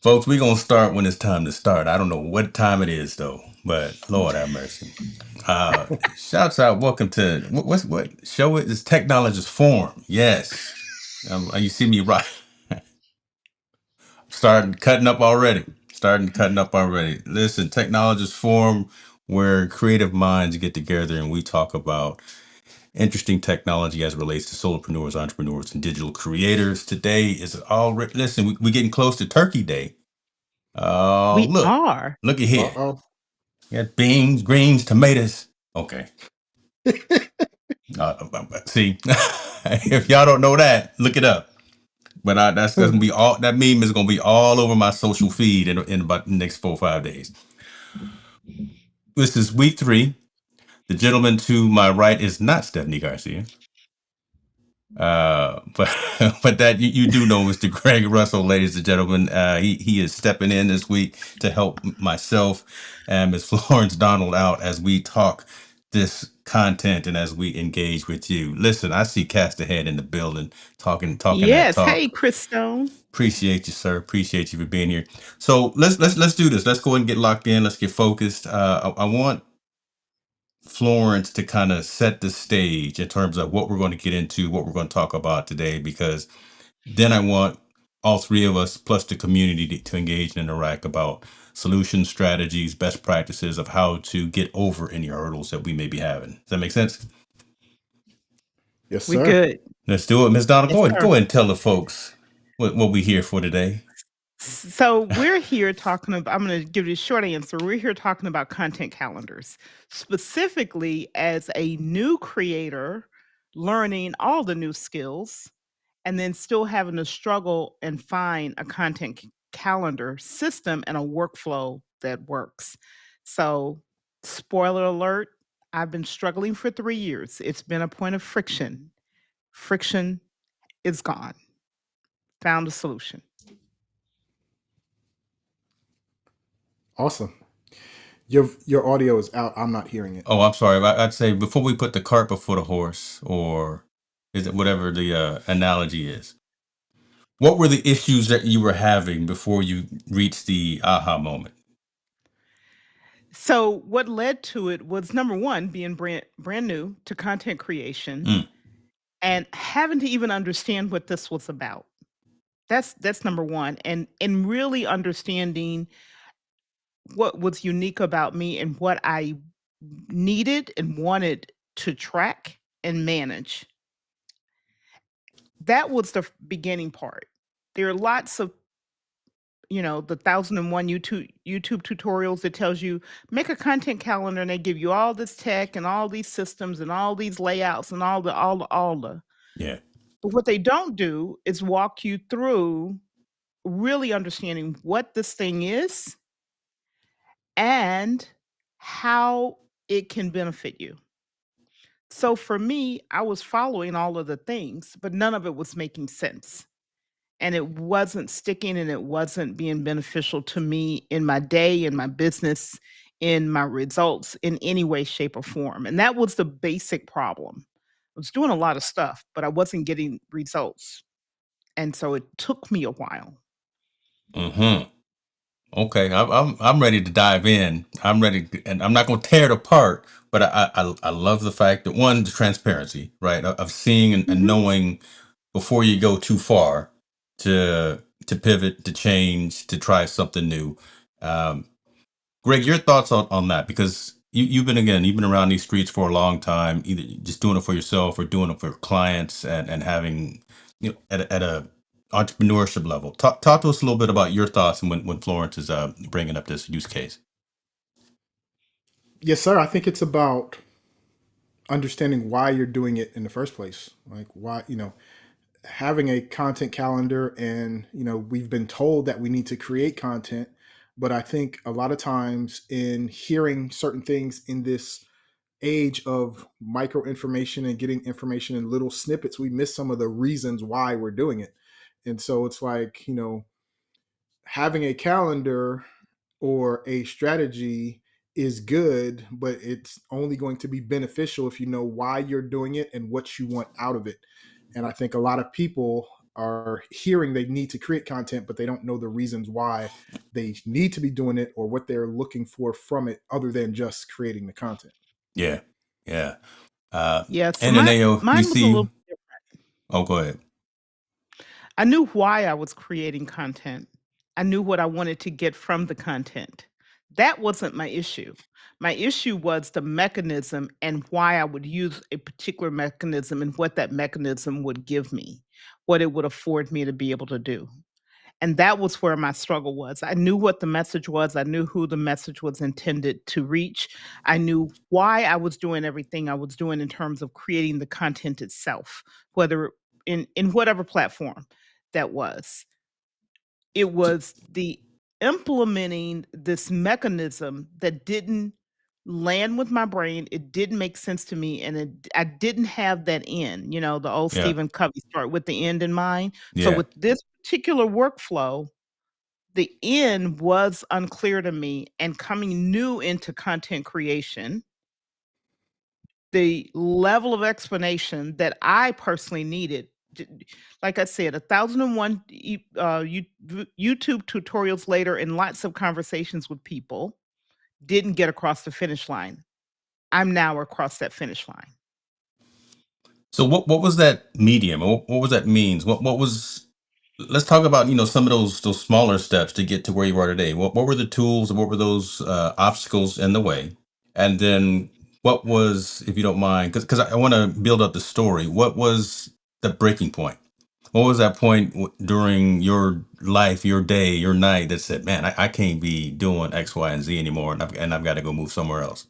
Folks, we're gonna start when it's time to start. I don't know what time it is though, but Lord have mercy. Shouts out, welcome to what show it is Technologist Forum. Yes. You see me right. Starting cutting up already. Starting cutting up already. Listen, Technologist Forum where creative minds get together and we talk about interesting technology as it relates to solopreneurs, entrepreneurs, and digital creators. Today is already listen, we're getting close to Turkey Day. Oh, We look. are. Look at here. Uh-oh. You got beans, greens, tomatoes. Okay. See, if y'all don't know that, look it up. But that's gonna be all. That meme is gonna be all over my social feed in about the next 4 or 5 days. This is week 3. The gentleman to my right is not Stephanie Garcia. But but that you do know Mr. Greg Russell, ladies and gentlemen. He is stepping in this week to help myself and Miss Florence Donald out as we talk this content and as we engage with you. Listen, I see Cast Ahead in the building talking that Yes. Hey, talk. Chris Stone. Appreciate you, sir. Appreciate you for being here. So let's do this. Let's go ahead and get locked in. Let's get focused. I want Florence to kind of set the stage in terms of what we're going to get into, what we're going to talk about today, because then I want all three of us plus the community to engage and interact about solutions, strategies, best practices of how to get over any hurdles that we may be having. Does that make sense? Yes, We sir. good. Let's do it. Ms. Donna, Yes, go sir. ahead and tell the folks what we here for today. So we're here talking about, I'm going to give you a short answer. We're here talking about content calendars, specifically as a new creator, learning all the new skills, and then still having to struggle and find a calendar system and a workflow that works. So, spoiler alert, I've been struggling for 3 years. It's been a point of friction. Friction is gone. Found a solution. Awesome. Your audio is out. I'm not hearing it. Oh, I'm sorry. I'd say before we put the cart before the horse, or is it whatever the analogy is? What were the issues that you were having before you reached the aha moment? So, what led to it was number one, being brand new to content creation Mm, and having to even understand what this was about. That's number one, and really understanding what was unique about me and what I needed and wanted to track and manage. That was the beginning part. There are lots of, the 1001 YouTube tutorials that tells you make a content calendar, and they give you all this tech and all these systems and all these layouts and all the. yeah. But what they don't do is walk you through really understanding what this thing is and how it can benefit you. So for me, I was following all of the things, but none of it was making sense. And it wasn't sticking and it wasn't being beneficial to me in my day, in my business, in my results, in any way, shape, or form. And that was the basic problem. I was doing a lot of stuff, but I wasn't getting results. And so it took me a while. Mm-hmm. Okay, I'm ready to dive in. I'm ready, and I'm not going to tear it apart. But I love the fact that one, the transparency, right, of seeing and Mhm. knowing before you go too far to pivot, to change, to try something new. Um, Greg, your thoughts on that? Because you've been around these streets for a long time, either just doing it for yourself or doing it for clients and having, at a entrepreneurship level. Talk to us a little bit about your thoughts and when Florence is bringing up this use case. Yes, sir. I think it's about understanding why you're doing it in the first place. Like why, having a content calendar and, we've been told that we need to create content, but I think a lot of times in hearing certain things in this age of micro information and getting information in little snippets, we miss some of the reasons why we're doing it. And so it's like, having a calendar or a strategy is good, but it's only going to be beneficial if you know why you're doing it and what you want out of it. And I think a lot of people are hearing they need to create content, but they don't know the reasons why they need to be doing it or what they're looking for from it other than just creating the content. Yeah. Yeah. Uh, Yeah, so and then we mine was a little see, oh, go ahead. I knew why I was creating content. I knew what I wanted to get from the content. That wasn't my issue. My issue was the mechanism and why I would use a particular mechanism and what that mechanism would give me, what it would afford me to be able to do. And that was where my struggle was. I knew what the message was. I knew who the message was intended to reach. I knew why I was doing everything I was doing in terms of creating the content itself, whether in whatever platform that was. It So, was the implementing this mechanism that didn't land with my brain. It didn't make sense to me, and I didn't have that end. You know, the old yeah. Stephen Covey start with the end in mind. So Yeah. with this particular workflow, the end was unclear to me, and coming new into content creation, the level of explanation that I personally needed, like I said, 1,001 YouTube tutorials later and lots of conversations with people didn't get across the finish line. I'm now across that finish line. So what was that medium? What was that means? What was, let's talk about, some of those smaller steps to get to where you are today. What were the tools and what were those obstacles in the way? And then what was, if you don't mind, because I want to build up the story. What was the breaking point? What was that point during your life, your day, your night that said, "Man, I can't be doing X, Y, and Z anymore, and I've got to go move somewhere else."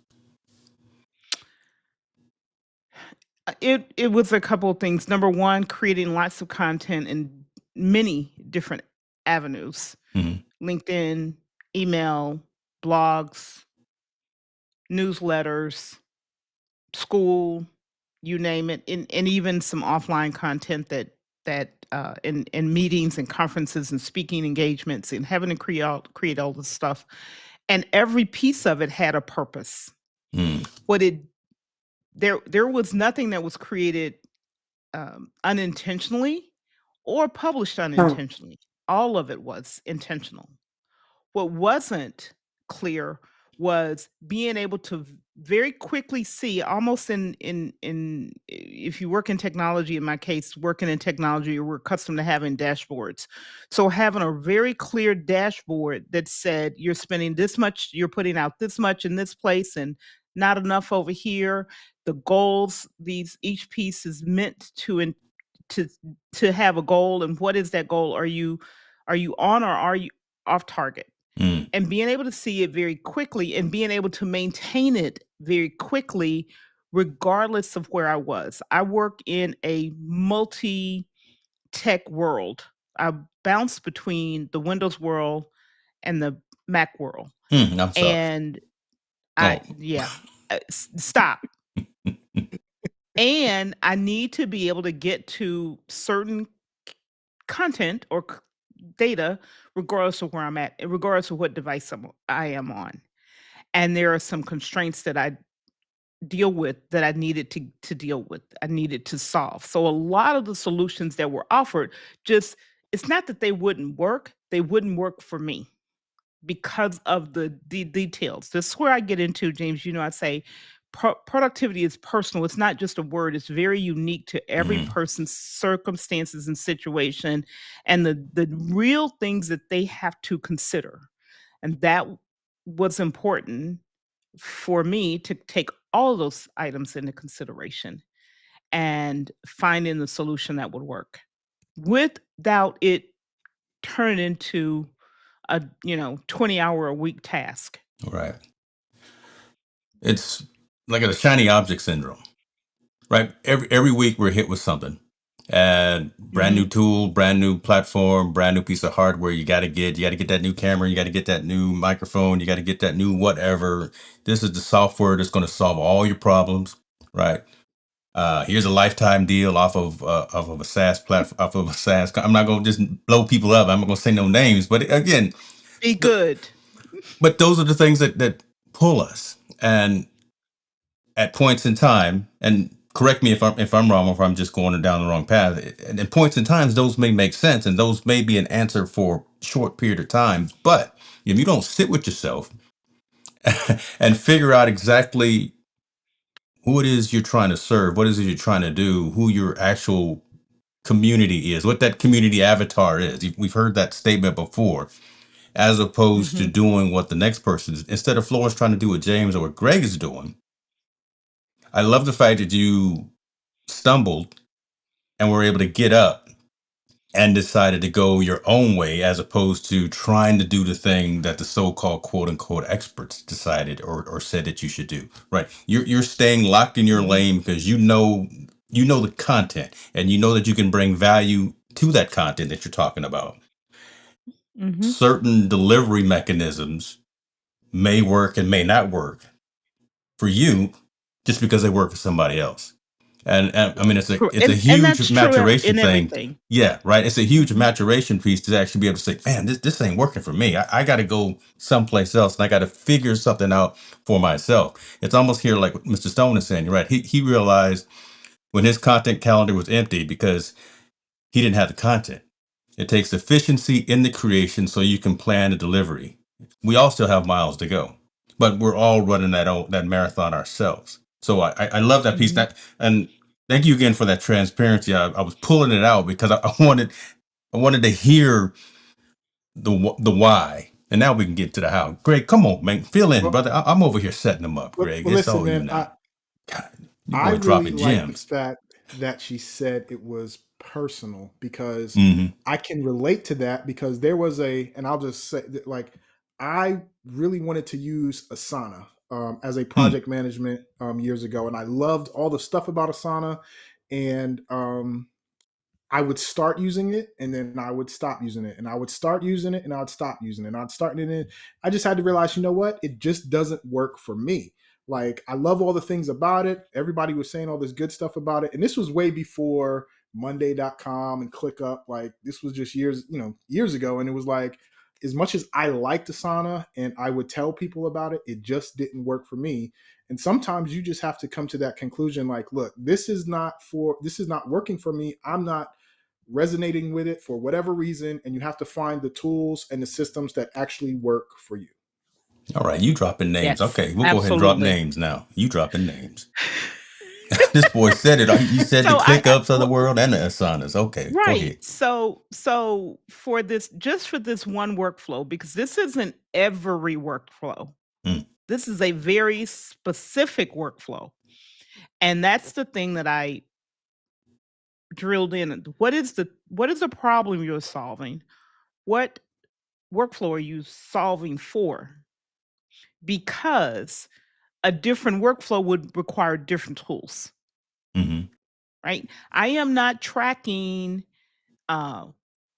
It was a couple of things. Number one, creating lots of content in many different avenues: Hmm. LinkedIn, email, blogs, newsletters, school, you name it, and even some offline content that in meetings and conferences and speaking engagements and having to create all this stuff. And every piece of it had a purpose. Mm, What it there was nothing that was created unintentionally or published unintentionally. All of it was intentional. What wasn't clear was being able to very quickly see, almost in if you work in technology, in my case, working in technology, we're accustomed to having dashboards. So having a very clear dashboard that said you're spending this much, you're putting out this much in this place and not enough over here. The goals, these each piece is meant to to have a goal, and what is that goal? Are you on or are you off target? mm, And being able to see it very quickly and being able to maintain it very quickly regardless of where I was. I work in a multi-tech world. I bounce between the Windows world and the Mac world. I'm sorry. And I Oh, yeah, stop. And I need to be able to get to certain content or data regardless of where I'm at, and regardless of what device I am on. And there are some constraints that I deal with that I needed to deal with. I needed to solve. So a lot of the solutions that were offered, just it's not that they wouldn't work for me because of the details. This is where I get into, James. You know, I say productivity is personal. It's not just a word. It's very unique to every mhm. person's circumstances and situation, and the real things that they have to consider. And that was important for me to take all those items into consideration and finding the solution that would work without it turning into a 20-hour a week task. Right. It's like a shiny object syndrome, right? Every week we're hit with something, and brand new Mhm. tool, brand new platform, brand new piece of hardware. You got to get that new camera. You got to get that new microphone. You got to get that new whatever. This is the software that's going to solve all your problems, right? Here's a lifetime deal off of a SaaS platform, off of a SaaS. I'm not going to just blow people up. I'm not going to say no names, but again, Be th- good. but those are the things that pull us, and at points in time, and correct me if I'm wrong or if I'm just going down the wrong path. And in points in times, those may make sense, and those may be an answer for a short period of time. But if you don't sit with yourself and figure out exactly who it is you're trying to serve, what is it you're trying to do, who your actual community is, what that community avatar is. We've heard that statement before, as opposed to Mhm. doing what the next person is. Instead of Florence trying to do what James or what Greg is doing, I love the fact that you stumbled and were able to get up and decided to go your own way as opposed to trying to do the thing that the so-called quote unquote experts decided or said that you should do. Right. You're staying locked in your Mhm. lane because you know the content and you know that you can bring value to that content that you're talking about. Mhm. Certain delivery mechanisms may work and may not work for you just because they work for somebody else. And I mean, it's a And huge that's true maturation in thing. everything. Yeah, right. It's a huge Mhm. maturation piece to actually be able to say, man, this ain't working for me. I got to go someplace else and I got to figure something out for myself. It's almost here like what Mr. Stone is saying, right? He realized when his content calendar was empty because he didn't have the content. It takes efficiency in the creation so you can plan the delivery. We all still have miles to go, but we're all running that marathon ourselves. So I love that piece. Mhm. And thank you again for that transparency. I was pulling it out because I wanted to hear the why, and now we can get to the how. Greg, come on, man, fill in, Well, brother. I'm over here setting them up. Greg, well, it's listen, all you man. now. God, you I boy really dropping like the gems. fact that she said it was personal because Hmm. I can relate to that because there was and I'll just say that, like, I really wanted to use Asana as a Hmm. project management years ago, and I loved all the stuff about Asana, and I would start using it and then I would stop using it and I would start using it and I would stop using it and I'd start it. I just had to realize, you know what? It just doesn't work for me. Like, I love all the things about it. Everybody was saying all this good stuff about it. And this was way before Monday.com and ClickUp. Like, this was just years ago. And it was like, as much as I liked Asana and I would tell people about it, it just didn't work for me. And sometimes you just have to come to that conclusion, like, look, this is not working for me. I'm not resonating with it for whatever reason, and you have to find the tools and the systems that actually work for you. All right, you dropping names. Yes, Okay, we'll go ahead and drop absolutely. names now. You dropping names. This boy said it. He said the So ClickUps of the world and the Asanas. Okay, go right. ahead. So for this one workflow, because this isn't every workflow. Mm, This is a very specific workflow. And that's the thing that I drilled in. What is the problem you're solving? What workflow are you solving for? Because a different workflow would require different tools, hmm right? I am not tracking uh,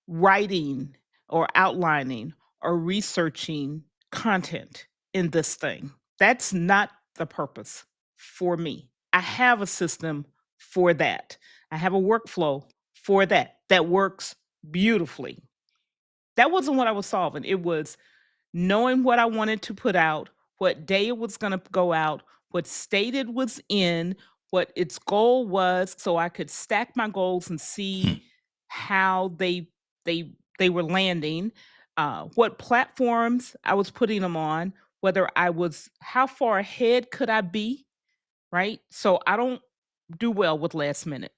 writing or outlining or researching content in this thing. That's not the purpose for me. I have a system for that. I have a workflow for that works beautifully. That wasn't what I was solving. It was knowing what I wanted to put out, what day it was going to go out, what state it was in, what its goal was, so I could stack my goals and see how they were landing, what platforms I was putting them on, whether I was how far ahead could I be, right? So I don't do well with last minute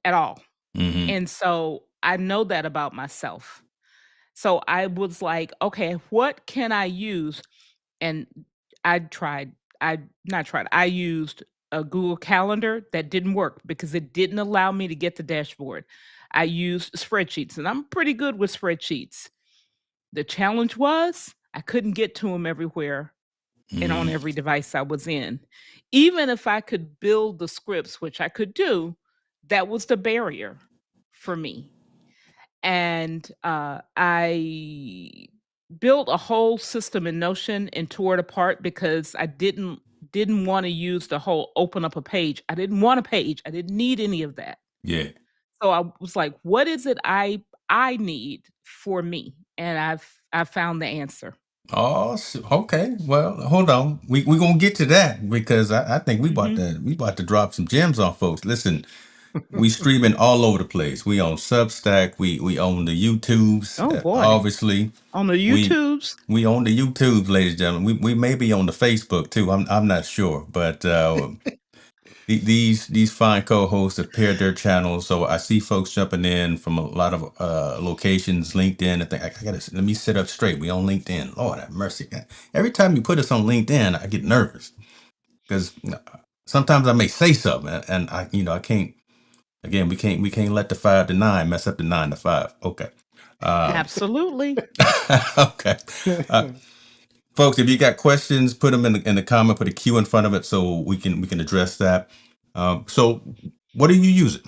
at all. hmm And so I know that about myself. So I was like, okay, what can I use? And I tried, I not tried, I used a Google Calendar that didn't work because it didn't allow me to get the dashboard. I used spreadsheets and I'm pretty good with spreadsheets. The challenge was I couldn't get to them everywhere and on mm every device I was in. Even if I could build the scripts, which I could do, that was the barrier for me. And I built a whole system in Notion and tore it apart because I didn't want to use the whole open up a page. I didn't want a page. I didn't need any of that. Yeah. So I was like, what is it I need for me? And I found the answer. Oh, okay. Well, hold on. We gonna get to that because I think Hmm. we about to drop some gems on folks. Listen, we streaming all over the place. We on Substack. We own the YouTubes. Oh boy. Obviously, On the we YouTubes. we own the YouTubes, ladies and gentlemen. We may be on the Facebook too. I'm not sure, but these fine co-hosts have paired their channels, so I see folks jumping in from a lot of locations. LinkedIn, I think I gotta let me sit up straight. We on LinkedIn. Lord have mercy. Every time you put us on LinkedIn, I get nervous because sometimes I may say something, and I can't. Again, we can't let the 5 to 9 mess up the 9 to 5. Okay. Absolutely. Okay. Uh, Folks, if you got questions, put them in the comment. Put a Q in front of it so we can address that. So, what are you using?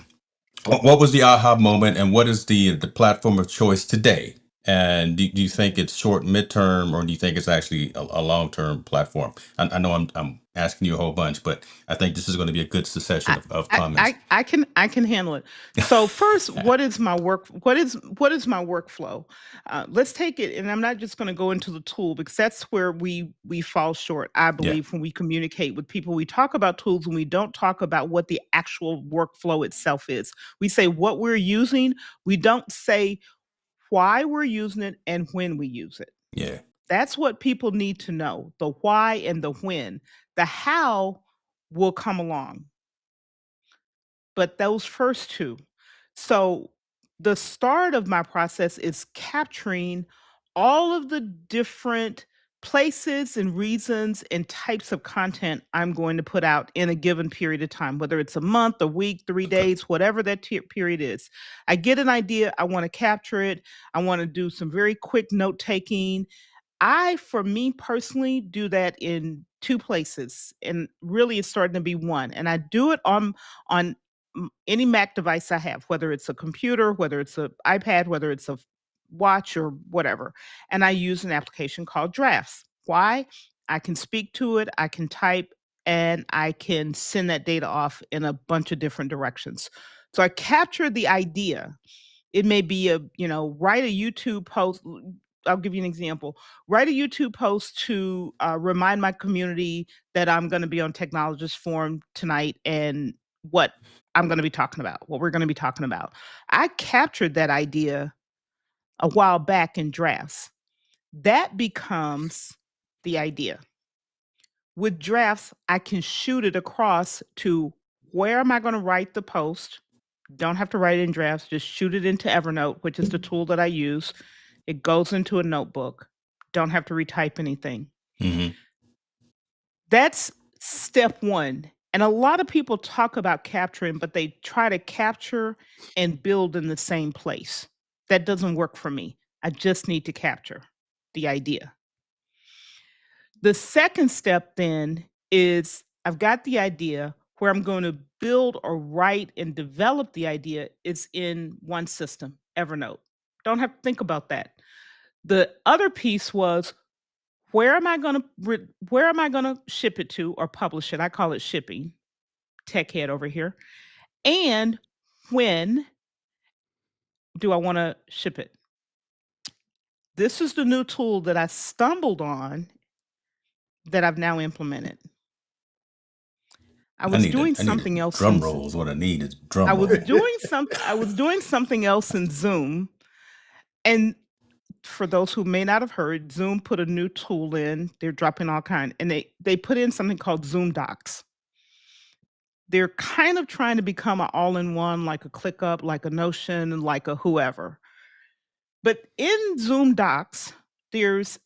What was the aha moment, and what is the platform of choice today? And do you think it's short, midterm, or do you think it's actually a long term platform? I know I'm asking you a whole bunch, but I think this is going to be a good succession I, of I, comments. I can handle it. So first, what is my workflow? Let's take it, and I'm not just going to go into the tool because that's where we fall short. I Yeah, believe when we communicate with people, we talk about tools and we don't talk about what the actual workflow itself is. We say what we're using. We don't say why we're using it and when we use it. yeah, That's what people need to know: the why and the when. The how will come along, but those first two. So the start of my process is capturing all of the different places and reasons and types of content I'm going to put out in a given period of time, whether it's a month, a week, 3 days, whatever that period is. I get an idea, I want to capture it, I want to do some very quick note taking. For me personally, do that in two places, and really it's starting to be one. And I do it on any Mac device I have, whether it's a computer, whether it's a iPad, whether it's a watch or whatever. And I use an application called Drafts. Why? I can speak to it, I can type, and I can send that data off in a bunch of different directions. So I capture the idea. It may be write a YouTube post. I'll give you an example. Write a YouTube post to remind my community that I'm going to be on Technologist Forum tonight and what I'm going to be talking about, what we're going to be talking about. I captured that idea a while back in Drafts. That becomes the idea. With Drafts, I can shoot it across to where am I going to write the post? Don't have to write it in Drafts, just shoot it into Evernote, which is the tool that I use. It goes into a notebook. Don't have to retype anything. hmm That's step one. And a lot of people talk about capturing, but they try to capture and build in the same place. That doesn't work for me. I just need to capture the idea. The second step then is I've got the idea. Where I'm going to build or write and develop the idea is in one system, Evernote. Don't have to think about that. The other piece was where am I going to ship it to or publish it? I call it shipping. Tech head over here. And when do I want to ship it? This is the new tool that I stumbled on that I've now implemented. I was doing I need a something else drum in roll is what I need is I drum was roll. doing something else in Zoom, and for those who may not have heard, Zoom put a new tool in. They're dropping all kind, and they put in something called Zoom Docs. They're kind of trying to become an all-in-one, like a ClickUp, like a Notion, like a whoever. But in Zoom Docs, there's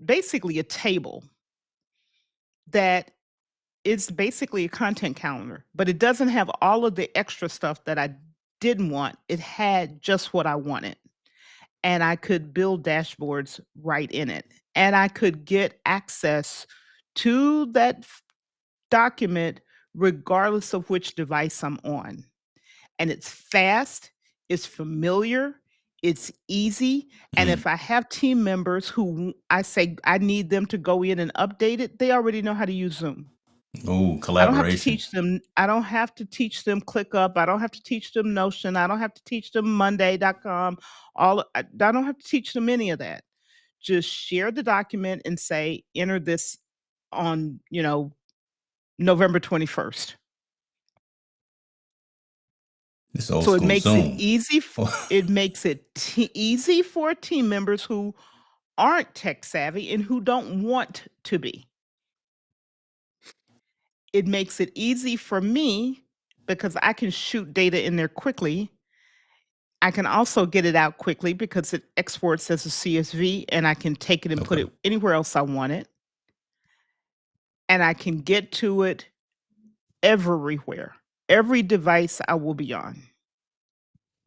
basically a table that is basically a content calendar, but it doesn't have all of the extra stuff that I didn't want. It had just what I wanted. And I could build dashboards right in it. And I could get access to that document regardless of which device I'm on. And it's fast, it's familiar, it's easy. And Mm. if I have team members who I say I need them to go in and update it, they already know how to use Zoom. Oh, I don't have to collaboration. teach them. I don't have to teach them ClickUp. I don't have to teach them Notion. I don't have to teach them Monday.com. I don't have to teach them any of that. just share the document and say, enter this on, November 21st. This old So it school makes it Zoom. easy. It makes it easy for team members who aren't tech savvy and who don't want to be. It makes it easy for me because I can shoot data in there quickly. I can also get it out quickly because it exports as a CSV and I can take it and put Okay. it anywhere else I want it. And I can get to it everywhere. Every device I will be on.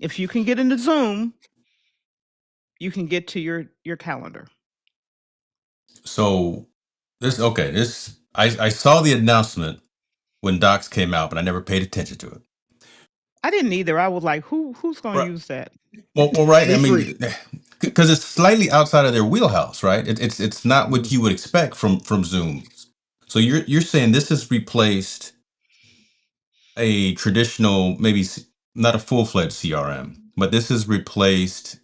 If you can get into Zoom, you can get to your calendar. So I saw the announcement when Docs came out, but I never paid attention to it. I didn't either. I was like, who's going Right. to use that? Well, right. I Me mean, free. because it's slightly outside of their wheelhouse, right? It's not what Mhm. you would expect from Zoom. So you're saying this has replaced a traditional, maybe not a full-fledged CRM, but this has replaced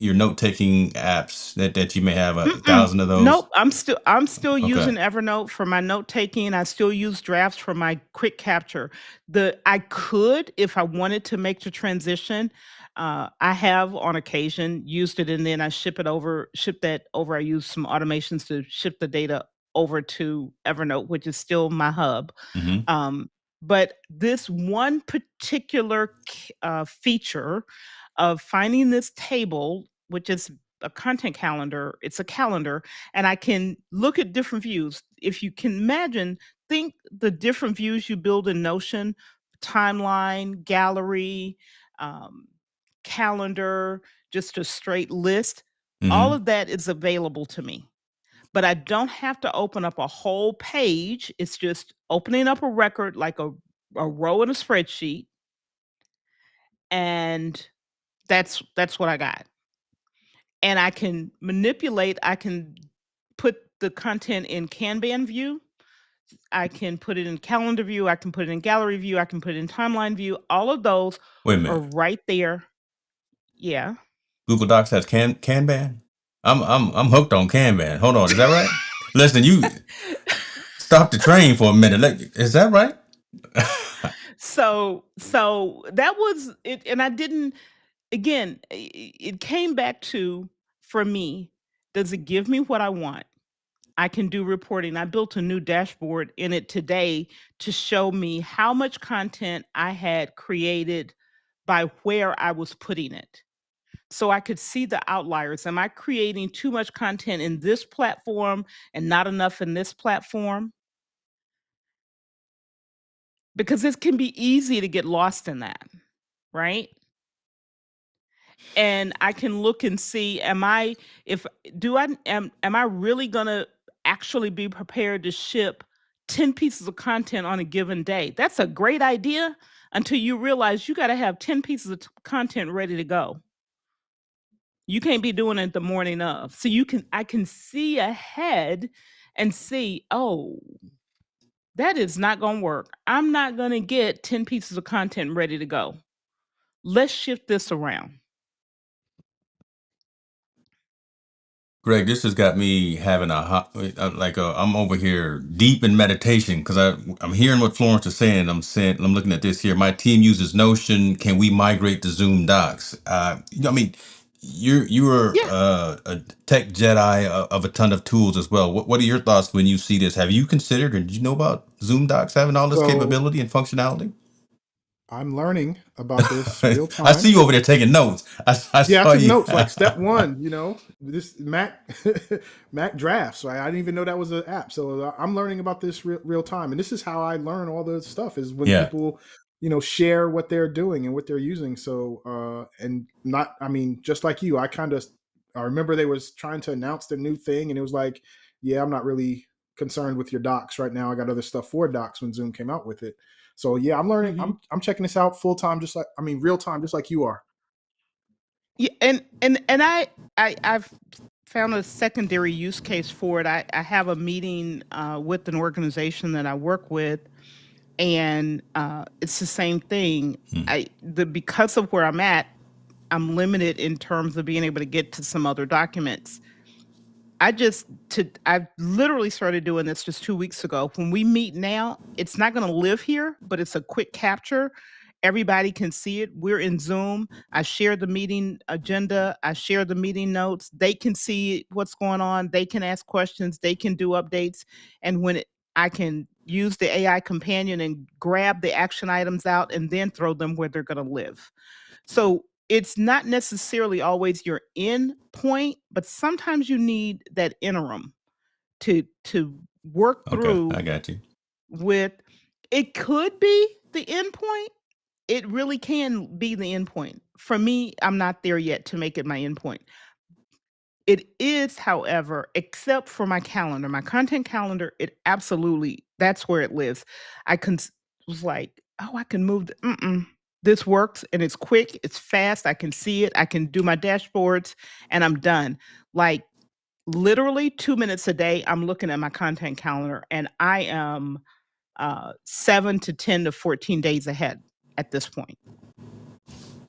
your note-taking apps that you may have a thousand of those. Nope. I'm still Okay. using Evernote for my note taking. I still use drafts for my quick capture. I could, if I wanted to make the transition, I have on occasion used it and then I ship that over. I use some automations to ship the data over to Evernote, which is still my hub. hmm But this one particular feature of finding this table, which is a content calendar, it's a calendar, and I can look at different views. If you can imagine, think the different views you build in Notion, timeline, gallery, um, calendar, just a straight list. All hmm of that is available to me. But I don't have to open up a whole page. It's just opening up a record like a row in a spreadsheet, and that's what I got. And I can manipulate, I can put the content in Kanban view, I can put it in calendar view, I can put it in gallery view, I can put it in timeline view. All of those Wait a are minute. right there. Yeah. Google Docs has Kanban. I'm hooked on Kanban. Hold on, is that right? Listen, you stop the train for a minute. Is that right? So that was it, and I didn't. Again, it came back to, for me, does it give me what I want? I can do reporting. I built a new dashboard in it today to show me how much content I had created by where I was putting it. So I could see the outliers. Am I creating too much content in this platform and not enough in this platform? Because it can be easy to get lost in that, right? And I can look and see, am I really gonna actually be prepared to ship 10 pieces of content on a given day? That's a great idea until you realize you gotta have 10 pieces of content ready to go. You can't be doing it the morning of. So I can see ahead and see, oh, that is not gonna work. I'm not gonna get 10 pieces of content ready to go. Let's shift this around. Greg, this has got me having I'm over here deep in meditation because I'm hearing what Florence is saying. I'm looking at this here. My team uses Notion. Can we migrate to Zoom Docs? I mean, you are Yeah. a tech Jedi of a ton of tools as well. What are your thoughts when you see this? Have you considered or did you know about Zoom Docs having all this So capability and functionality? I'm learning about this real I see time. you over there taking notes. I Yeah, I saw took you. notes like step one, this Mac Mac drafts. Right? I didn't even know that was an app. So I'm learning about this real time. And this is how I learn all the stuff is when Yeah. people, share what they're doing and what they're using. So and not I mean, just like you, I remember they was trying to announce the new thing and it was like, yeah, I'm not really concerned with your docs right now. I got other stuff for docs when Zoom came out with it. So yeah, I'm learning. Mhm. I'm checking this out full time, real time, just like you are. Yeah, and I've found a secondary use case for it. I have a meeting with an organization that I work with, and it's the same thing. Hmm. Because of where I'm at, I'm limited in terms of being able to get to some other documents. I've literally started doing this just 2 weeks ago. When we meet now, it's not gonna live here, but it's a quick capture. Everybody can see it. We're in Zoom. I share the meeting agenda. I share the meeting notes. They can see what's going on. They can ask questions. They can do updates. And I can use the AI companion and grab the action items out and then throw them where they're gonna live. So it's not necessarily always your end point, but sometimes you need that interim to work Okay, I through got you. with. It could be the end point. It really can be the end point. For me, I'm not there yet to make it my end point. It is, however, except for my calendar, my content calendar, it absolutely, that's where it lives. Was like, oh, I can move. This works and it's quick, it's fast. I can see it. I can do my dashboards and I'm done. Like literally 2 minutes a day, I'm looking at my content calendar and I am 7 to 10 to 14 days ahead at this point.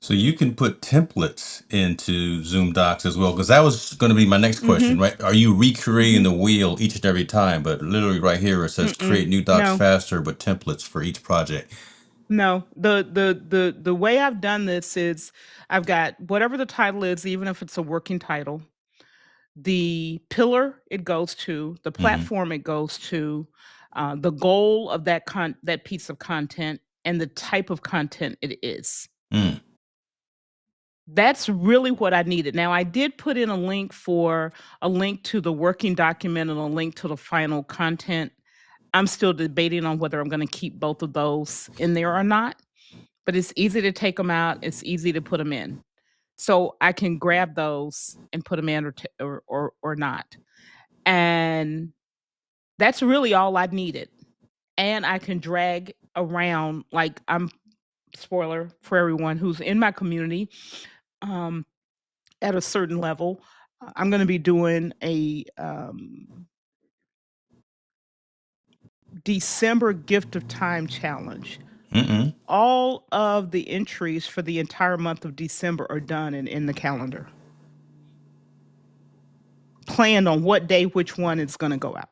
So you can put templates into Zoom Docs as well, because that was going to be my next question, Mm-hmm. right? Are you recreating Mm-hmm. the wheel each and every time? But literally right here it says create new docs No. faster, but templates for each project. No, the way I've done this is I've got whatever the title is, even if it's a working title, the pillar it goes to, the Hmm. platform it goes to, the goal of that piece of content, and the type of content it is. Mm. That's really what I needed. Now, I did put in a link to the working document and a link to the final content. I'm still debating on whether I'm going to keep both of those in there or not, but it's easy to take them out. It's easy to put them in. So I can grab those and put them in or not. And that's really all I needed. And I can drag around, like spoiler for everyone who's in my community, at a certain level. I'm going to be doing a December gift of time challenge. Mm-mm. All of the entries for the entire month of December are done and in the calendar. Planned on what day which one is going to go out.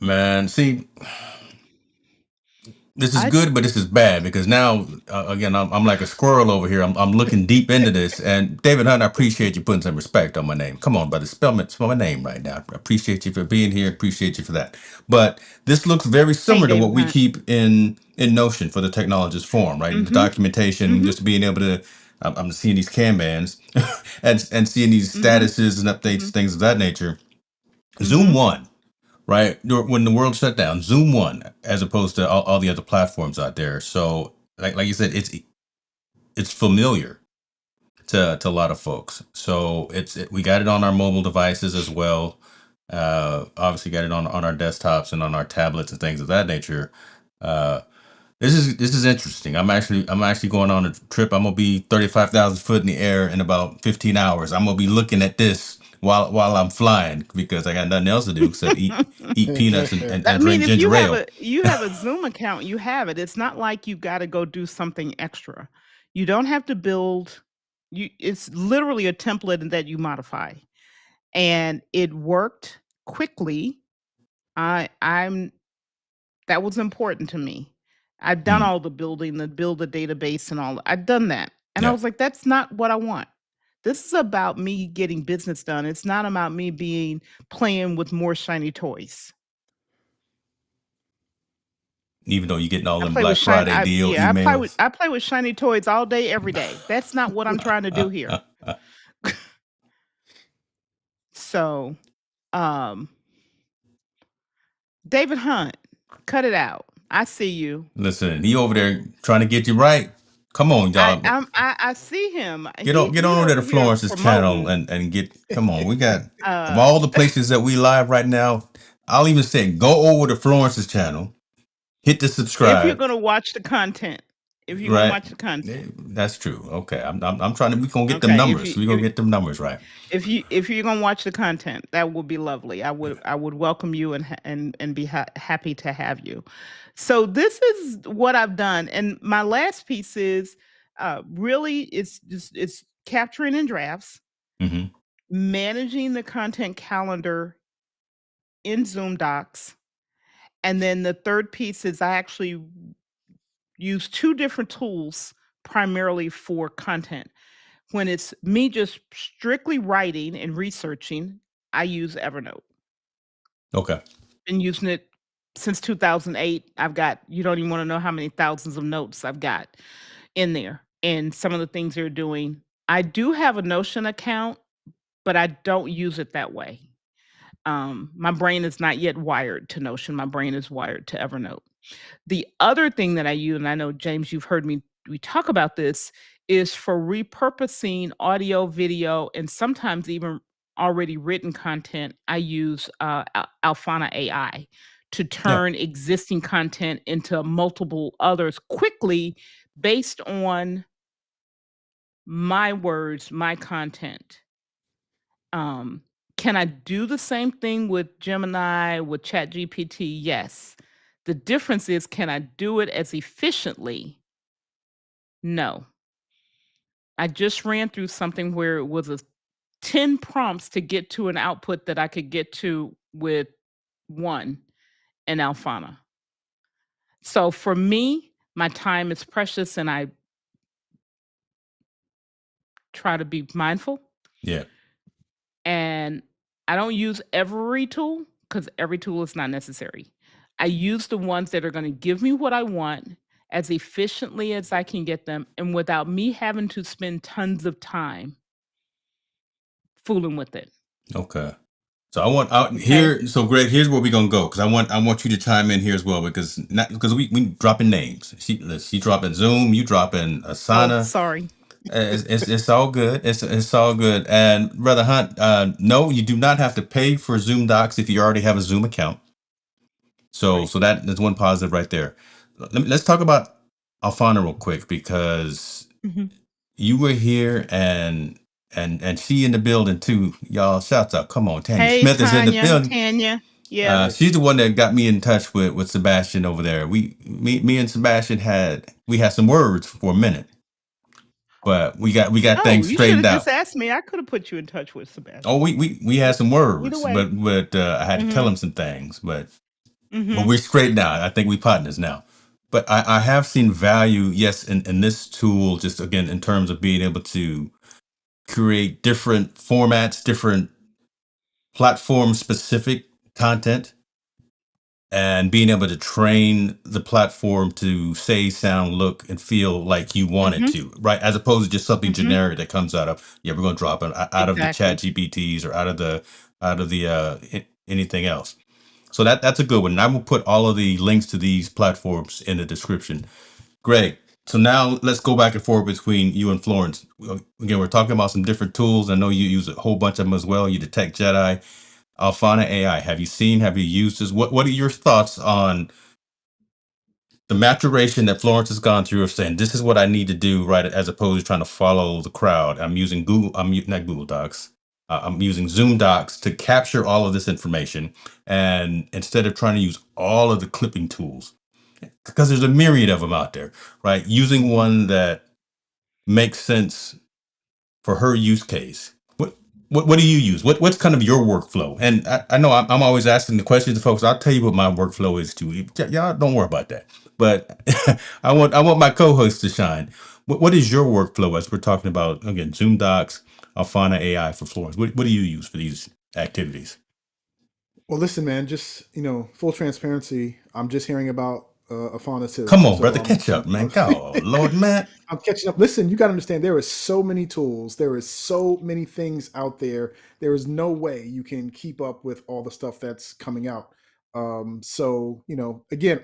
Man, see, this is I good, but this is bad because now, again, I'm like a squirrel over here. I'm looking deep into this. And David Hunt, I appreciate you putting some respect on my name. Come on, brother, spell my name right now. I appreciate you for being here. Appreciate you for that. But this looks very Hey, similar to what David we Hunt. keep in Notion for the Technologist Forum, right? The Mm-hmm. documentation, just being able to. I'm seeing these Kanbans and seeing these statuses and updates, things of that nature. Zoom One. Right when the world shut down, Zoom won as opposed to all the other platforms out there. So like you said, it's familiar to a lot of folks. So we got it on our mobile devices as well. Obviously got it on our desktops and on our tablets and things of that nature. This is interesting. I'm actually going on a trip. I'm gonna be 35,000 foot in the air in about 15 hours. I'm gonna be looking at this while I'm flying because I got nothing else to do except eat peanuts and I mean, drink if ginger ale. you have a Zoom account, you have it. It's not like you got to go do something extra. You don't have to build. It's literally a template that you modify, and it worked quickly. I'm that was important to me. I've done Mm, all the building, the build a database and all. I've done that. And I yeah. was like, that's not what I want. This is about me getting business done. It's not about me playing with more shiny toys. Even though you're getting all I them play with Black Friday deal emails. I play with shiny toys all day, every day. That's not what I'm trying to do here. So, um, David Hunt, cut it out. I see you. Listen, he over there trying to get you right. Come on, y'all. I see him. Get on He over there over to here Florence's channel promoting. and get come on. We got of Uh, all the places that we live right now, I'll even say go over to Florence's channel, hit the if you're subscribe. gonna watch the content, if you're gonna Right. watch the content. That's true. Okay. I'm trying to, we're gonna get them Okay, numbers. We're gonna get them numbers right. if you're gonna watch the content, that would be lovely. I would welcome you and be happy to have you. So this is what I've done, and my last piece is really it's capturing in drafts, Hmm. managing the content calendar in Zoom Docs, and then the third piece is I actually use two different tools primarily for content. When it's me just strictly writing and researching, I use Evernote. Okay. Been using it since 2008. I've got you don't even wanna know how many thousands of notes I've got in there, and some of the things they're doing. I do have a Notion account, but I don't use it that way. My brain is not yet wired to Notion. My brain is wired to Evernote. The other thing that I use, and I know, James, you've heard me we talk about this, is for repurposing audio, video, and sometimes even already written content. I use Alfana AI to Yeah. turn existing content into multiple others quickly based on my words, my content. Um, can I do the same thing with Gemini, with ChatGPT? Yes. The difference is, can I do it as efficiently? No. I just ran through something where it was a 10 prompts to get to an output that I could get to with one in Alfana. So for me, my time is precious and I try to be mindful. Yeah. And I don't use every tool because every tool is not necessary. I use the ones that are going to give me what I want as efficiently as I can get them and without me having to spend tons of time fooling with it. Okay. So I want out Okay. here. So Greg, here's where we're gonna go because I want you to chime in here as well because not because we dropping names. She dropping Zoom, you dropping Oh, Asana. sorry. It's all good. It's all good. And Brother Hunt, no, you do not have to pay for Zoom Docs if you already have a Zoom account. So Right. so that's one positive right there. Let's talk about Alfana real quick because Mhm. you were here and she in the building too. Y'all, shouts out. Come on, Tanya Hey, Smith is in the building. Tanya. Yeah. Hey, She's the one that got me in touch with Sebastian over there. Me and Sebastian had some words for a minute, but we got Oh, things you should straightened have just out. asked me. I could have put you in touch with Oh, Sebastian. we had some Either words, way. but I had to tell Mhm. him some things, but Mhm. we're straightened out. I think we partners now. But I have seen value, yes, in this tool, just again in terms of being able to create different formats, different platform specific content and being able to train the platform to say, sound, look, and feel like you want it Mhm. to, right? As opposed to just something Mhm. generic that comes out of, yeah, we're going to drop it out of the chat Exactly. GPTs or out of the anything else. So that's a good one. And I will put all of the links to these platforms in the description. Greg, so now let's go back and forth between you and Florence. Again, we're talking about some different tools. I know you use a whole bunch of them as well. You detect Jedi. Alfana AI. Have you used this? What are your thoughts on the maturation that Florence has gone through of saying this is what I need to do, right? As opposed to trying to follow the crowd. I'm using Google. Not Google Docs. I'm using Zoom Docs to capture all of this information, and instead of trying to use all of the clipping tools, because there's a myriad of them out there, right? Using one that makes sense for her use case. What do you use? What's kind of your workflow? And I know I'm always asking the questions to folks. I'll tell you what my workflow is too. Y'all don't worry about that. But I want my co-host to shine. What is your workflow as we're talking about again Zoom Docs, Alfana AI for Florence? What do you use for these activities? well, listen, man. Just full transparency. I'm just hearing about Afana too, Come on, so brother, catch up, man. God, Lord, man. I'm catching up. Listen, you got to understand. There is so many tools. There is so many things out there. There is no way you can keep up with all the stuff that's coming out. So again,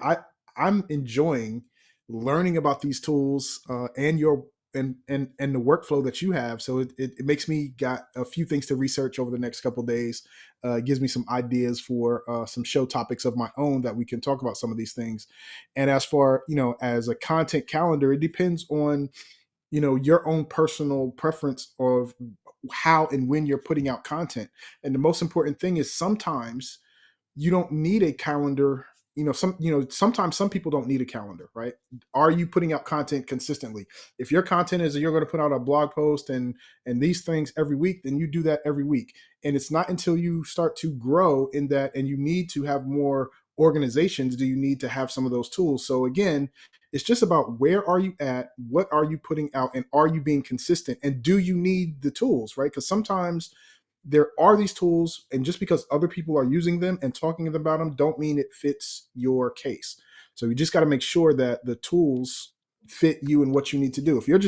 I'm enjoying learning about these tools and your and the workflow that you have. So it makes me got a few things to research over the next couple of days. It gives me some ideas for some show topics of my own that we can talk about some of these things. And as far, as a content calendar, it depends on, your own personal preference of how and when you're putting out content. And the most important thing is sometimes you don't need a calendar. Sometimes some people don't need a calendar, right? Are you putting out content consistently? If your content is you're going to put out a blog post and these things every week, then you do that every week. And it's not until you start to grow in that and you need to have more organizations do you need to have some of those tools. So again, it's just about where are you at, what are you putting out, and are you being consistent, and do you need the tools, right? Because sometimes there are these tools, and just because other people are using them and talking about them don't mean it fits your case. So you just got to make sure that the tools fit you and what you need to do. If you're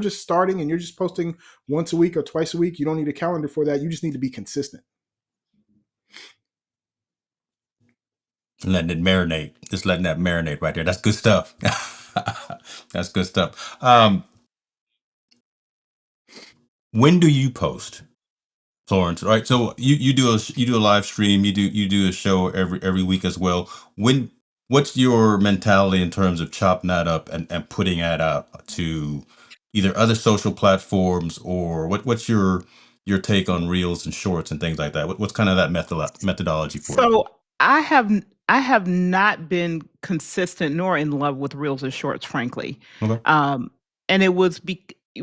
just starting and you're just posting once a week or twice a week, you don't need a calendar for that. You just need to be consistent. Letting it marinate. Just letting that marinate right there. That's good stuff. That's good stuff. When do you post, Florence? Right. So you do a live stream. You do a show every week as well. What's your mentality in terms of chopping that up and putting that out to either other social platforms, or what's your take on reels and shorts and things like that? What's kind of that methodology for you? So I have not been consistent nor in love with reels and shorts, frankly. Okay. And it was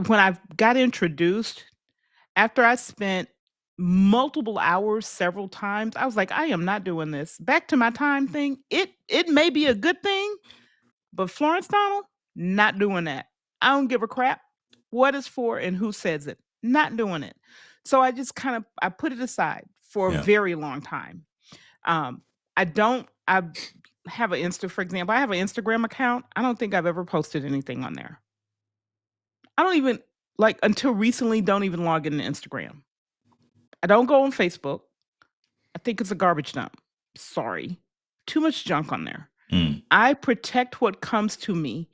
when I got introduced, after I spent multiple hours several times, I was like, I am not doing this. Back to my time thing. It may be a good thing, but Florence Donald, not doing that. I don't give a crap what it's for and who says it. Not doing it. So I put it aside for a Yeah. very long time. Um, I have an for example, I have an Instagram account. I don't think I've ever posted anything on there. I don't even until recently don't even log into Instagram. I don't go on Facebook. I think it's a garbage dump. Sorry. Too much junk on there. Mm. I protect what comes to me.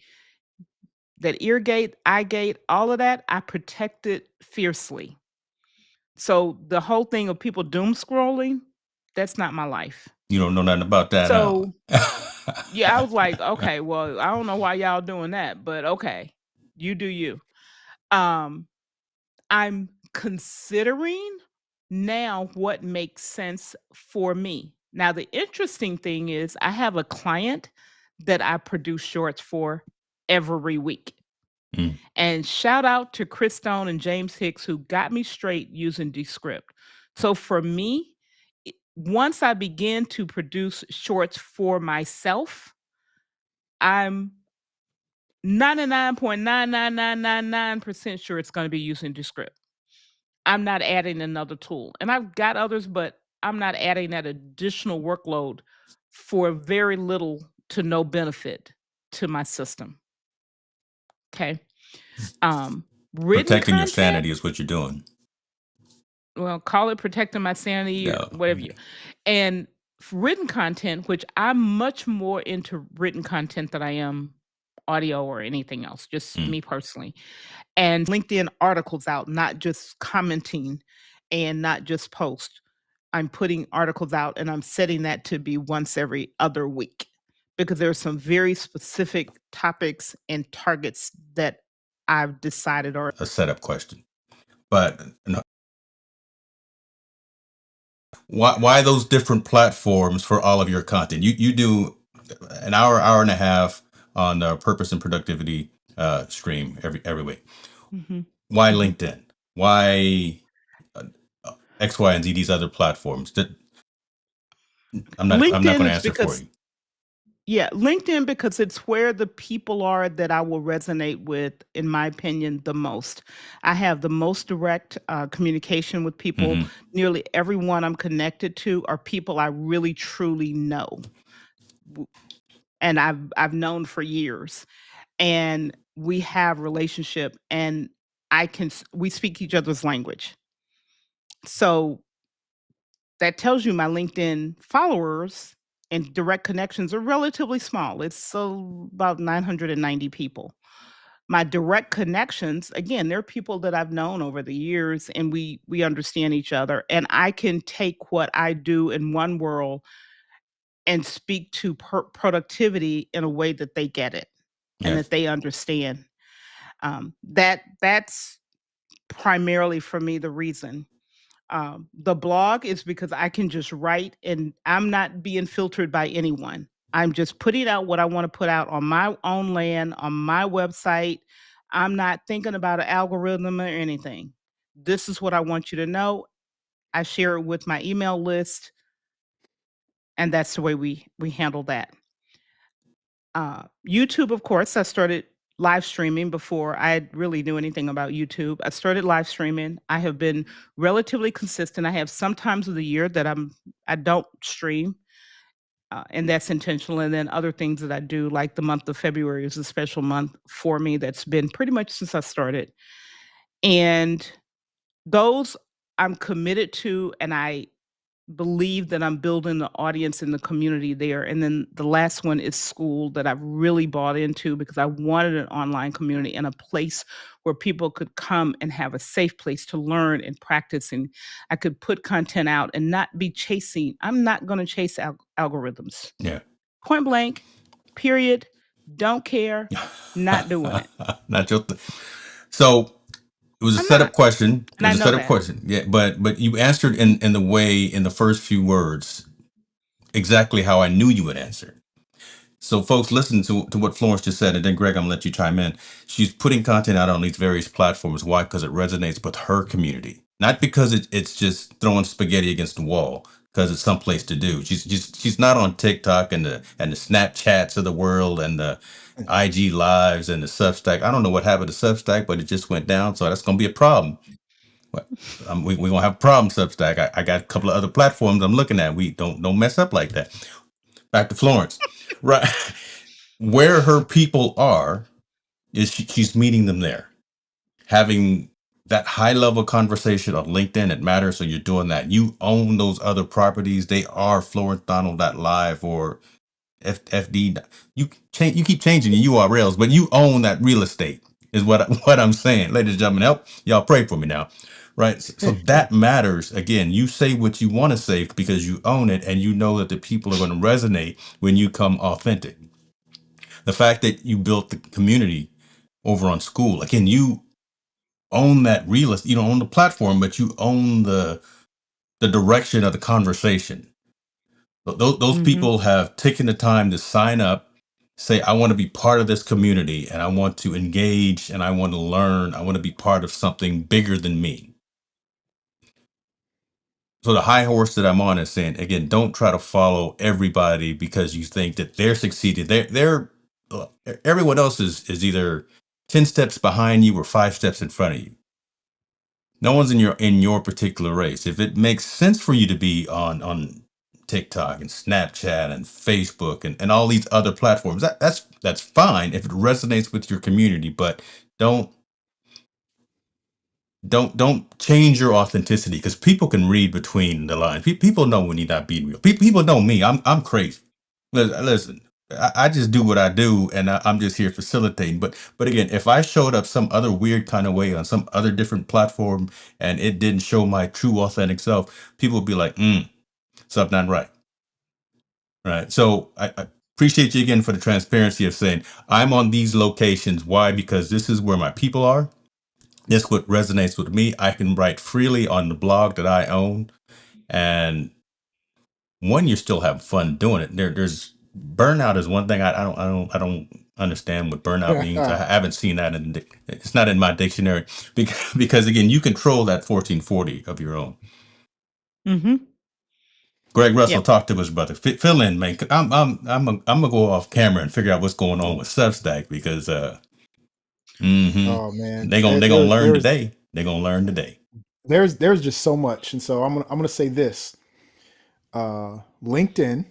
That ear gate, eye gate, all of that, I protect it fiercely. So the whole thing of people doom scrolling, that's not my life. You don't know nothing about that, So huh? yeah, I was like, okay, well, I don't know why y'all doing that, but okay, you do you. Um, I'm considering now what makes sense for me. Now, the interesting thing is, I have a client that I produce shorts for every week. Mm. And shout out to Chris Stone and James Hicks who got me straight using Descript. So for me, once I begin to produce shorts for myself, I'm 99.99999% sure it's going to be using Descript. I'm not adding another tool. And I've got others, but I'm not adding that additional workload for very little to no benefit to my system. Okay. Written Protecting your content, sanity is what you're doing. well, call it protecting my sanity or Yeah. whatever you. And written content, which I'm much more into written content than I am audio or anything else, just Mm. me personally. And LinkedIn articles out, not just commenting and not just post. I'm putting articles out and I'm setting that to be once every other week because there are some very specific topics and targets that I've decided are A setup question. But no, why those different platforms for all of your content? You do an hour and a half on the purpose and productivity stream every week. Mhm. Why Mhm. LinkedIn? Why X, Y, and Z? These other platforms that I'm not going LinkedIn to is answer for because you. Yeah, LinkedIn because it's where the people are that I will resonate with, in my opinion, the most. I have the most direct communication with people. Hmm. Nearly everyone I'm connected to are people I really truly know, w- and I've known for years, and we have relationship, and we speak each other's language. So that tells you my LinkedIn followers and direct connections are relatively small. It's about 990 people. My direct connections, again, they're people that I've known over the years, and we understand each other, and I can take what I do in one world and speak to productivity in a way that they get it and Yes. that they understand. That's primarily for me the reason. The blog is because I can just write and I'm not being filtered by anyone. I'm just putting out what I want to put out on my own land, on my website. I'm not thinking about an algorithm or anything. This is what I want you to know. I share it with my email list, and that's the way we handle that. YouTube, of course, I started live streaming before I really knew anything about YouTube. I started live streaming. I have been relatively consistent. I have some times of the year that I don't stream, and that's intentional. And then other things that I do, like the month of February is a special month for me. That's been pretty much since I started, and those I'm committed to, and I believe that I'm building the audience and the community there. And then the last one is school that I've really bought into because I wanted an online community and a place where people could come and have a safe place to learn and practice. And I could put content out and not be chasing. I'm not going to chase algorithms. Yeah. Point blank, period. Don't care. Not doing it. Not your so it was a I'm setup not. question. It And I was a know setup that. question. Yeah, but you answered in the way in the first few words exactly how I knew you would answer. So, folks, listen to what Florence just said, and then Greg, I'm gonna let you chime in. She's putting content out on these various platforms. Why? Because it resonates with her community, not because it's just throwing spaghetti against the wall. Because it's someplace to do. She's not on TikTok and the Snapchats of the world and the IG lives and the Substack. I don't know what happened to Substack, but it just went down. So that's gonna be a problem. What- we're gonna have a problem, Substack. I got a couple of other platforms I'm looking at. We don't mess up like that. Back to Florence, right? Where her people are is she's meeting them there, having that high level conversation on LinkedIn. It matters. So you're doing that. You own those other properties. They are FlorenceDonald.live or FD. You change. You keep changing the URLs, but you own that real estate. Is what I'm saying, ladies and gentlemen. Help y'all pray for me now, right? So that matters. Again, you say what you want to say because you own it, and you know that the people are going to resonate when you come authentic. The fact that you built the community over on school, again, you own that real estate. You don't own the platform, but you own the direction of the conversation. Those Hmm. people have taken the time to sign up, say, I want to be part of this community and I want to engage and I want to learn. I want to be part of something bigger than me. So the high horse that I'm on is saying, again, don't try to follow everybody because you think that they're succeeding. Uh, everyone else is either 10 steps behind you or 5 steps in front of you. No one's in your particular race. If it makes sense for you to be on TikTok and Snapchat and Facebook and all these other platforms, that's fine if it resonates with your community, but don't don't change your authenticity because people can read between the lines. People know when you're not being real. People know me. I'm crazy. Listen, I just do what I do, and I'm just here facilitating. But again, if I showed up some other weird kind of way on some other different platform, and it didn't show my true authentic self, people would be like, something not right. Right. So I appreciate you again for the transparency of saying I'm on these locations. Why? Because this is where my people are. This what resonates with me. I can write freely on the blog that I own, and one, you're still having fun doing it. There's burnout is one thing I don't understand what burnout means. I haven't seen that it's not in my dictionary because again, you control that 1440 of your own. Hmm. Greg Russell, Yep. talk to us, brother. Fill in, man. 'Cause I'm gonna go off camera and figure out what's going on with Substack because mhm, Oh man, they gonna there learn there's today. They're gonna learn today. there's just so much, and so I'm gonna say this. LinkedIn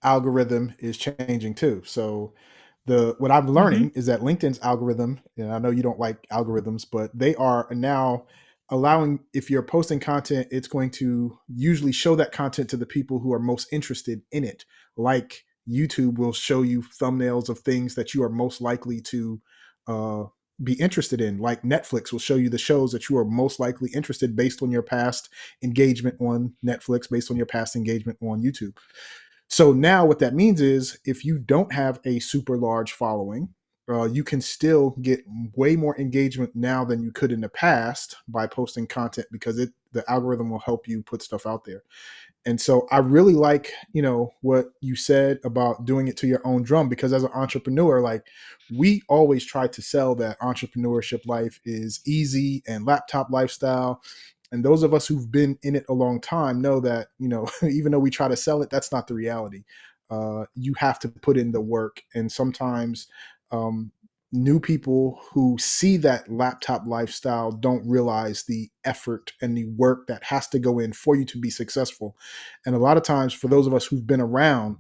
algorithm is changing too. So the what I'm Hmm. learning is that LinkedIn's algorithm, and I know you don't like algorithms, but they are now allowing, if you're posting content, it's going to usually show that content to the people who are most interested in it. Like YouTube will show you thumbnails of things that you are most likely to uh, be interested in. Like Netflix will show you the shows that you are most likely interested based on your past engagement on Netflix, based on your past engagement on YouTube. So now what that means is if you don't have a super large following, you can still get way more engagement now than you could in the past by posting content, because the algorithm will help you put stuff out there. And so I really like, what you said about doing it to your own drum, because as an entrepreneur, like, we always try to sell that entrepreneurship life is easy and laptop lifestyle. And those of us who've been in it a long time know that, even though we try to sell it, that's not the reality. You have to put in the work. And sometimes um, new people who see that laptop lifestyle don't realize the effort and the work that has to go in for you to be successful. And a lot of times, for those of us who've been around,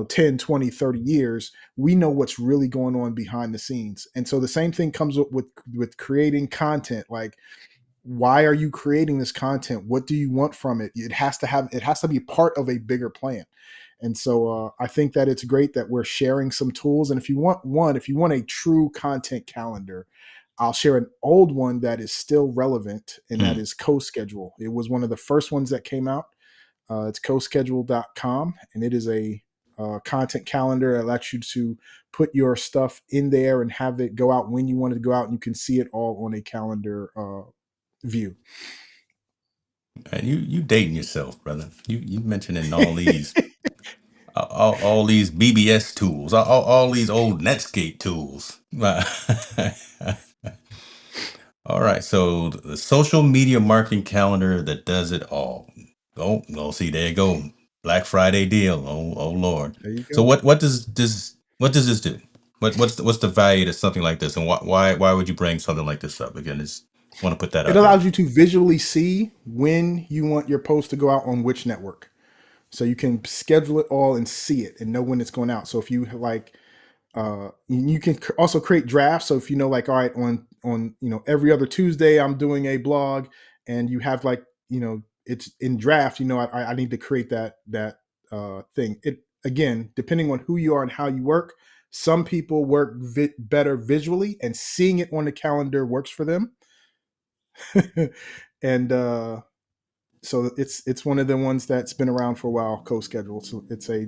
10, 20, 30 years, we know what's really going on behind the scenes. And so the same thing comes up with creating content. Like, why are you creating this content? What do you want from it? It has to be part of a bigger plan. And so I think that it's great that we're sharing some tools. And if you want a true content calendar, I'll share an old one that is still relevant, and that is CoSchedule. It was one of the first ones that came out. It's coschedule.com, and it is a content calendar that allows you to put your stuff in there and have it go out when you want it to go out, and you can see it all on a calendar view. And you dating yourself, brother. You mentioning all these all these BBS tools, all these old Netscape tools. All right, so the social media marketing calendar that does it all. Oh, see, there you go. Black Friday deal. Oh Lord. There you So go. what does this do? What's the value to something like this, and why would you bring something like this up again? Just want to put that It out there. allows you to visually see when you want your post to go out on which network. So you can schedule it all and see it and know when it's going out. So if you like, you can also create drafts. So if like, all right, on every other Tuesday I'm doing a blog, and you have like, it's in draft. I need to create that thing. It, again, depending on who you are and how you work. Some people work better visually, and seeing it on the calendar works for them. And so it's one of the ones that's been around for a while, CoSchedule. So it's a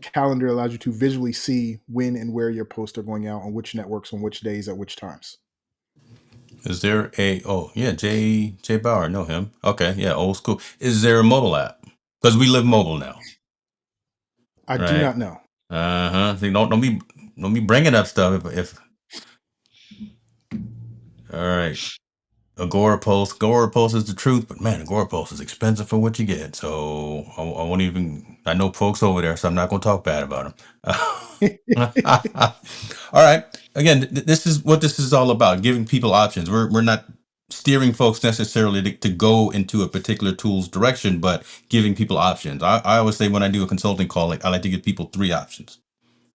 calendar that allows you to visually see when and where your posts are going out, on which networks, on which days, at which times. Is there Jay Bauer, know him. Okay, yeah, old school. Is there a mobile app? Because we live mobile now, I do right? not know. See, don't be bringing up stuff if all right. Agora Post is the truth, but man, Agora Post is expensive for what you get. So I won't even. I know folks over there, so I'm not going to talk bad about them. All right. Again, this is what this is all about: giving people options. We're not steering folks necessarily to go into a particular tool's direction, but giving people options. I always say when I do a consulting call, like, I like to give people 3 options,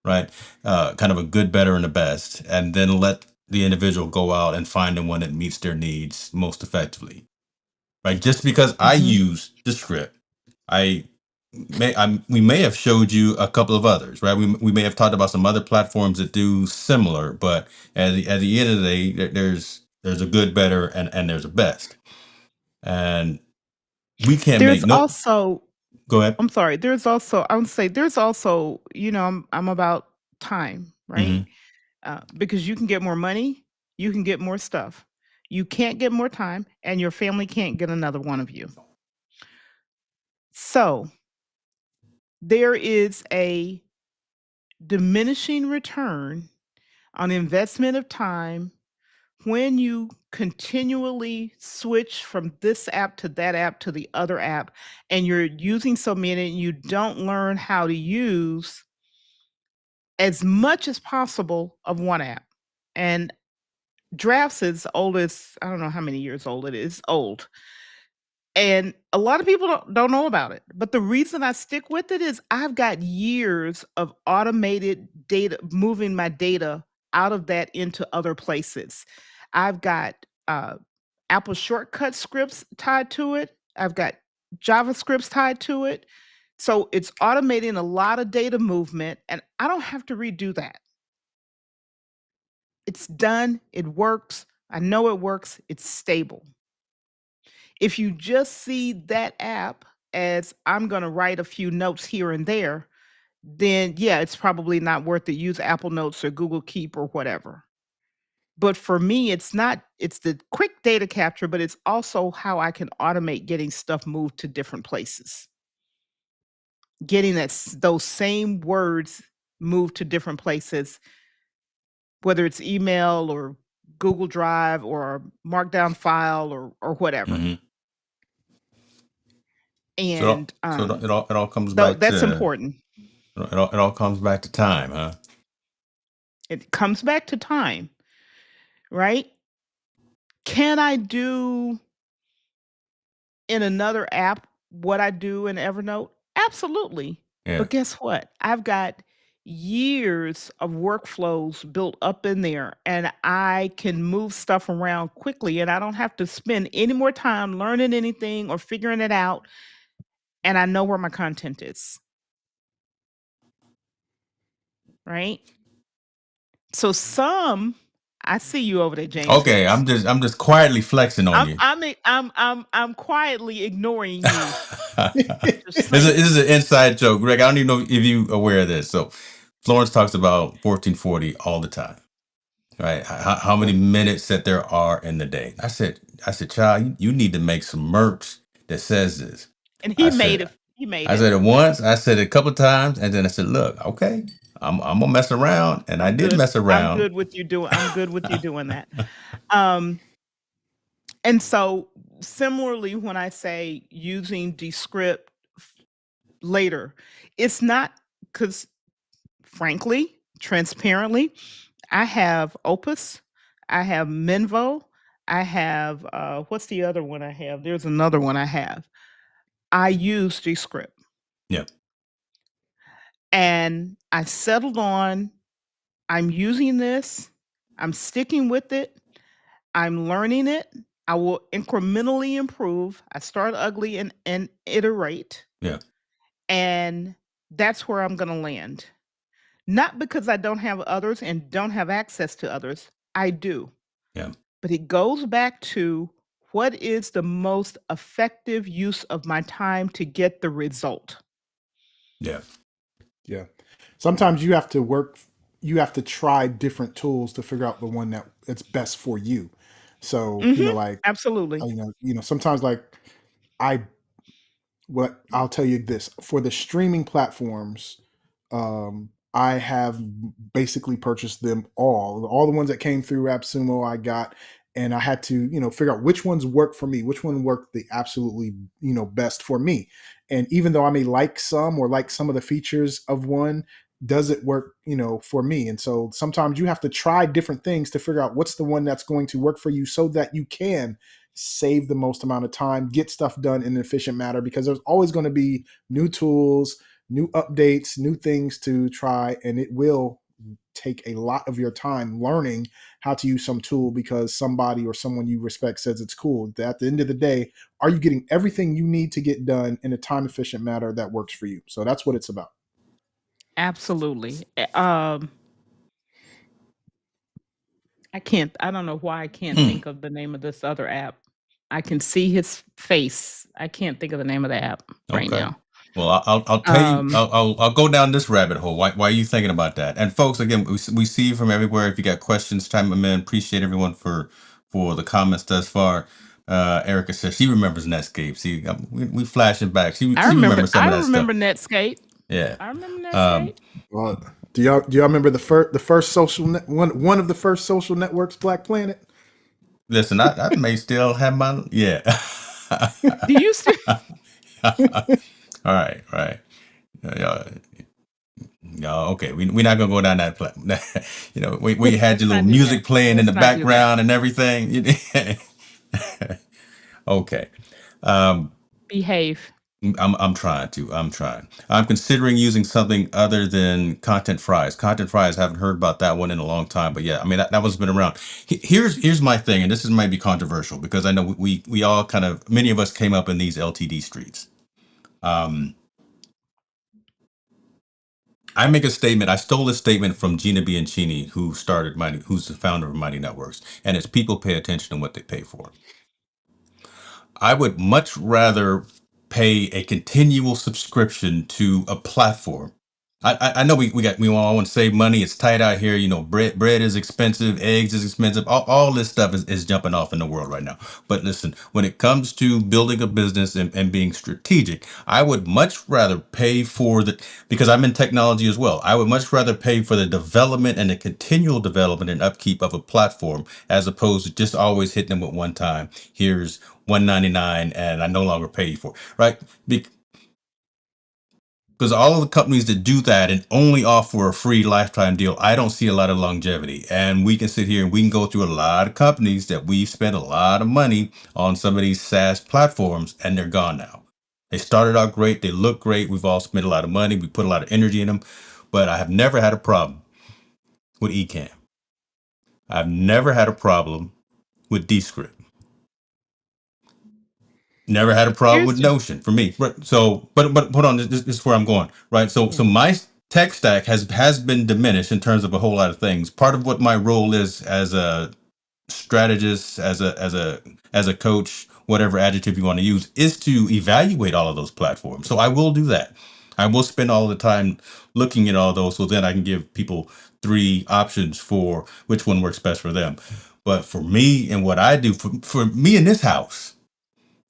right? Kind of a good, better, and the best, and then let the individual go out and find the one that meets their needs most effectively, right? Just because I use the script, we may have showed you a couple of others, right? We may have talked about some other platforms that do similar, but at the end of the day, there's a good, better, and there's a best, and we can't There's make no. also, Go ahead. I'm sorry, I would say there's also, I'm about time, right? Because you can get more money, you can get more stuff. You can't get more time, and your family can't get another one of you. So there is a diminishing return on investment of time when you continually switch from this app to that app to the other app, and you're using so many, and you don't learn how to use as much as possible of one app. And Drafts is old as, I don't know how many years old it is, old. And a lot of people don't know about it. But the reason I stick with it is I've got years of automated data, moving my data out of that into other places. I've got Apple shortcut scripts tied to it. I've got JavaScripts tied to it. So it's automating a lot of data movement, and I don't have to redo that. It's done. It works. I know it works. It's stable. If you just see that app as I'm going to write a few notes here and there, then yeah, it's probably not worth it. Use Apple Notes or Google Keep or whatever. But for me, it's the quick data capture, but it's also how I can automate getting stuff moved to different places. Getting those same words moved to different places, whether it's email or Google Drive or a markdown file or whatever. Hmm. And It all comes though back that's to important. it all comes back to time, huh? It comes back to time, right? Can I do in another app what I do in Evernote? Absolutely. Yeah. But guess what? I've got years of workflows built up in there, and I can move stuff around quickly, and I don't have to spend any more time learning anything or figuring it out. And I know where my content is. Right? So I see you over there, James Okay, Phillips. I'm just quietly flexing on you. I'm quietly ignoring you. Just This saying. is an inside joke, Greg. I don't even know if you aware of this. So Florence talks about 1440 all the time, right? How many minutes that there are in the day. I said, child, you need to make some merch that says this. And I he made said, it. He made I it. said it once, I said it a couple times, and then I said, look, okay, I'm gonna mess around, and I I'm did good. mess around. I'm good with you doing that. And so similarly, when I say using Descript later, it's not because frankly, transparently, I have Opus, I have Menvo, I have what's the other one I have? There's another one I have. I use Descript. Yeah. And I settled on I'm using this, I'm sticking with it, I'm learning it. I will incrementally improve. I start ugly and iterate. Yeah. And that's where I'm going to land. Not because I don't have others and don't have access to others. I do. Yeah. But it goes back to what is the most effective use of my time to get the result? Yeah. Yeah. Sometimes you have to try different tools to figure out the one that it's best for you. So, like, Absolutely. sometimes like I I'll tell you this, for the streaming platforms, I have basically purchased them all the ones that came through AppSumo I got, and I had to, figure out which ones work for me, which one worked the absolutely, best for me. And even though I may like some or like some of the features of one, does it work, for me? And so sometimes you have to try different things to figure out what's the one that's going to work for you so that you can save the most amount of time, get stuff done in an efficient manner, because there's always going to be new tools, new updates, new things to try, and it will take a lot of your time learning how to use some tool because somebody or someone you respect says it's cool. At the end of the day, are you getting everything you need to get done in a time efficient manner that works for you? So that's what it's about. Absolutely. I don't know why I can't think of the name of this other app. I can see his face. I can't think of the name of the app right Okay. now. Well, I'll tell you. I'll go down this rabbit hole. Why are you thinking about that? And folks, again, we see you from everywhere. If you got questions, type them in. Appreciate everyone for the comments thus far. Erica says she remembers Netscape. See, we flashing back. She remembers some of that stuff. Netscape. Yeah. I remember Netscape. Well, do y'all remember the first social one of the first social networks, Black Planet? Listen, I may still have my Do you still? All right. No, okay. We're not gonna go down that plan. We had your little not do music that. playing in the Let's not do that. background and everything. Okay. Behave. I'm trying to. I'm trying. I'm considering using something other than Content Fries. Content Fries, haven't heard about that one in a long time, but yeah, I mean that one's been around. Here's my thing, and this might be controversial because I know we all kind of, many of us came up in these LTD streets. I make a statement. I stole a statement from Gina Bianchini, who's the founder of Mighty Networks, and it's people pay attention to what they pay for. I would much rather pay a continual subscription to a platform. I know we all want to save money. It's tight out here. You know, bread is expensive, eggs is expensive. All this stuff is jumping off in the world right now. But listen, when it comes to building a business and being strategic, I would much rather pay for because I'm in technology as well. I would much rather pay for the development and the continual development and upkeep of a platform as opposed to just always hitting them with one time. Here's 199 and I no longer pay you for it, right? Because all of the companies that do that and only offer a free lifetime deal, I don't see a lot of longevity. And we can sit here and we can go through a lot of companies that we've spent a lot of money on some of these SaaS platforms and they're gone now. They started out great, they look great, we've all spent a lot of money, we put a lot of energy in them, but I have never had a problem with Ecamm. I've never had a problem with Descript. Never had a problem with Here's Notion for me. Right. So, but hold on, this is where I'm going. Right. So my tech stack has been diminished in terms of a whole lot of things. Part of what my role is as a strategist, as a coach, whatever adjective you want to use, is to evaluate all of those platforms. So I will do that. I will spend all the time looking at all those, so then I can give people 3 options for which one works best for them. But for me and what I do, for me in this house.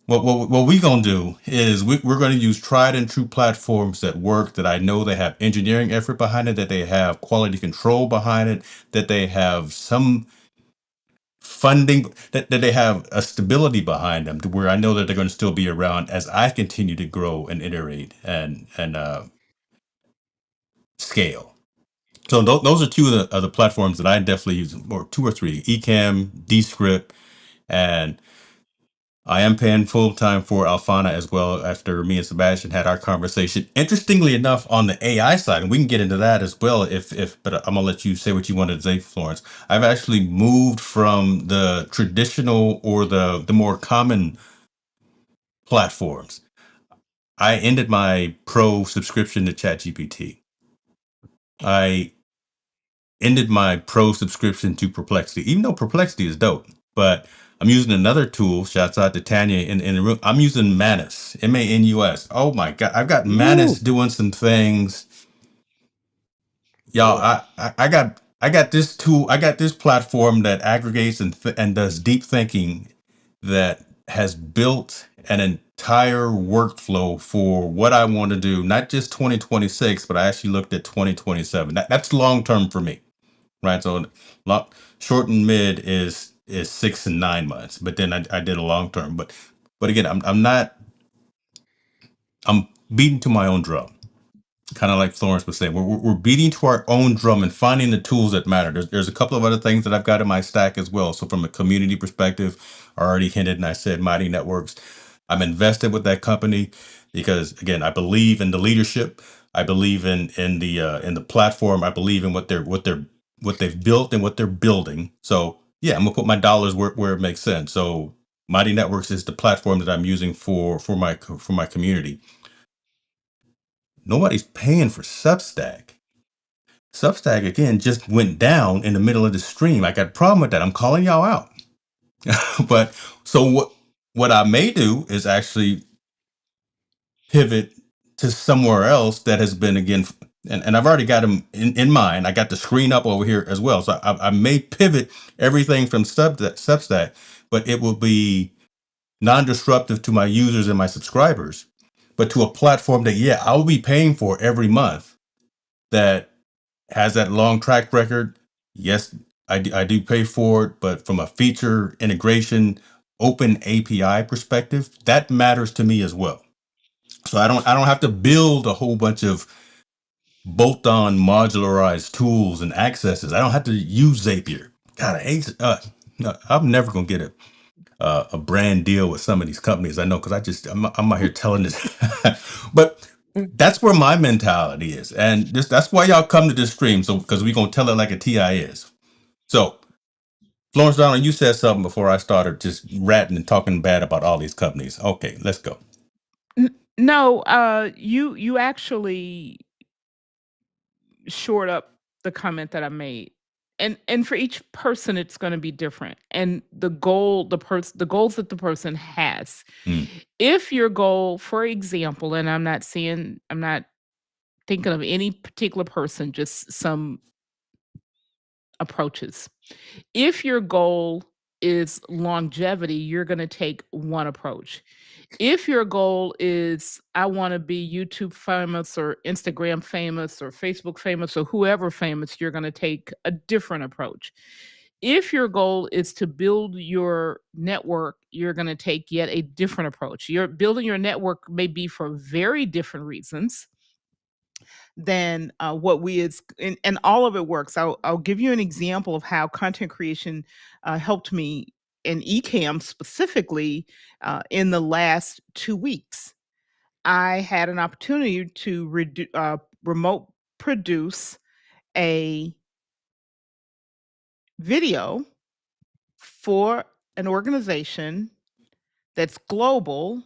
What we gonna do is we're gonna use tried and true platforms that work, that I know they have engineering effort behind it, that they have quality control behind it, that they have some funding, that they have a stability behind them to where I know that they're gonna still be around as I continue to grow and iterate and scale. So those are 2 of the platforms that I definitely use, or 2 or 3, Ecamm, Descript, and I am paying full time for Alfana as well after me and Sebastian had our conversation. Interestingly enough, on the AI side, and we can get into that as well but I'm gonna let you say what you wanted to say, Florence. I've actually moved from the traditional or the more common platforms. I ended my pro subscription to ChatGPT. I ended my pro subscription to Perplexity, even though Perplexity is dope. But I'm using another tool. Shouts out to Tanya in the room. I'm using Manus, Manus. Oh my God. I've got Manus Ooh, doing some things. Y'all, boy. I got this tool. I got this platform that aggregates and does deep thinking that has built an entire workflow for what I want to do, not just 2026, but I actually looked at 2027. That's long term for me. Right. So short and mid is 6 and 9 months, but then I did a long term. But again, I'm beating to my own drum. Kind of like Florence was saying, we're beating to our own drum and finding the tools that matter. There's a couple of other things that I've got in my stack as well. So from a community perspective, I already hinted and I said Mighty Networks. I'm invested with that company because again, I believe in the leadership. I believe in the platform. I believe in what they've built and what they're building. So yeah, I'm gonna put my dollars where it makes sense. So Mighty Networks is the platform that I'm using for my community. Nobody's paying for Substack. Substack again just went down in the middle of the stream. I got a problem with that. I'm calling y'all out. But so what I may do is actually pivot to somewhere else that has been again, and I've already got them in mind. I got the screen up over here as well. So I may pivot everything from Substack, but it will be non-disruptive to my users and my subscribers, but to a platform that, yeah, I'll be paying for every month that has that long track record. Yes, I do pay for it, but from a feature integration, open API perspective, that matters to me as well. So I don't have to build a whole bunch of bolt-on modularized tools and accesses. I don't have to use Zapier. God, I hate. No, I'm never gonna get a brand deal with some of these companies. I know because I'm out here telling this, but that's where my mentality is, and that's why y'all come to this stream. So because we're gonna tell it like a TI is. So Florence Donald, you said something before I started just ratting and talking bad about all these companies. Okay, let's go. No, you actually shored up the comment that I made. And for each person it's going to be different. And the goals that the person has. Mm. If your goal, for example, and I'm not thinking of any particular person, just some approaches. If your goal is longevity, you're going to take one approach. If your goal is, I want to be YouTube famous or Instagram famous or Facebook famous or whoever famous, you're going to take a different approach. If your goal is to build your network, you're going to take yet a different approach. You're building your network may be for very different reasons than what we is, and all of it works. I'll give you an example of how content creation helped me in Ecamm specifically in the last 2 weeks. I had an opportunity to remote produce a video for an organization that's global.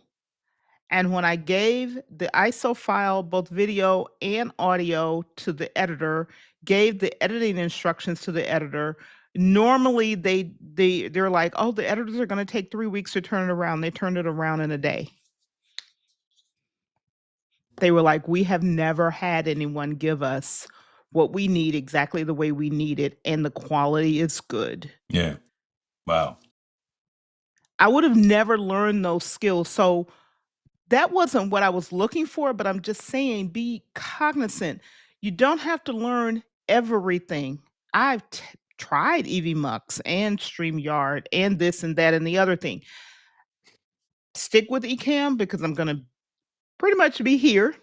And when I gave the ISO file, both video and audio, to the editor, gave the editing instructions to the editor, normally they're like, oh, the editors are going to take 3 weeks to turn it around. They turned it around in a day. They were like, we have never had anyone give us what we need exactly the way we need it, and the quality is good. Yeah. Wow. I would have never learned those skills. So that wasn't what I was looking for, but I'm just saying, be cognizant. You don't have to learn everything. I've tried EVMux and StreamYard and this and that and the other thing. Stick with Ecamm because I'm going to pretty much be here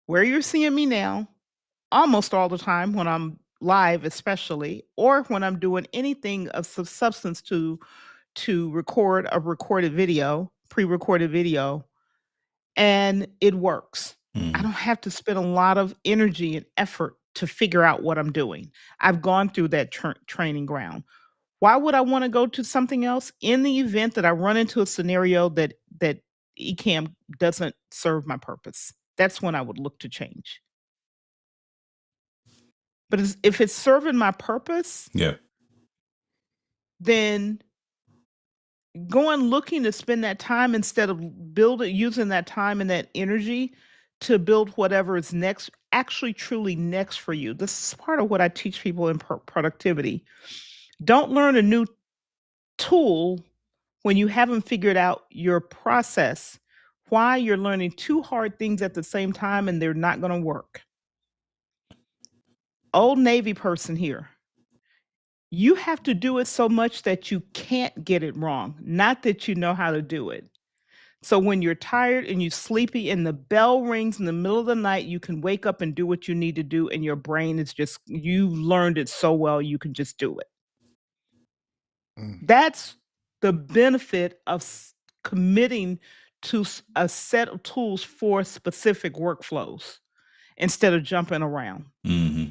where you're seeing me now almost all the time when I'm live, especially, or when I'm doing anything of substance to record a recorded video, pre-recorded video, and it works. I Mhm. don't have to spend a lot of energy and effort to figure out what I'm doing. I've gone through that training ground. Why would I want to go to something else in the event that I run into a scenario that Ecamm doesn't serve my purpose? That's when I would look to change. But if it's serving my purpose, Yeah. then going looking to spend that time instead of using that time and that energy to build whatever is next, actually truly next for you. This is part of what I teach people in productivity. Don't learn a new tool when you haven't figured out your process, why you're learning two hard things at the same time and they're not going to work. Old Navy person here. You have to do it so much that you can't get it wrong, not that you know how to do it. So when you're tired and you're sleepy and the bell rings in the middle of the night, you can wake up and do what you need to do, and your brain is just, you've learned it so well, you can just do it. Mm. That's the benefit of committing to a set of tools for specific workflows instead of jumping around, Hmm.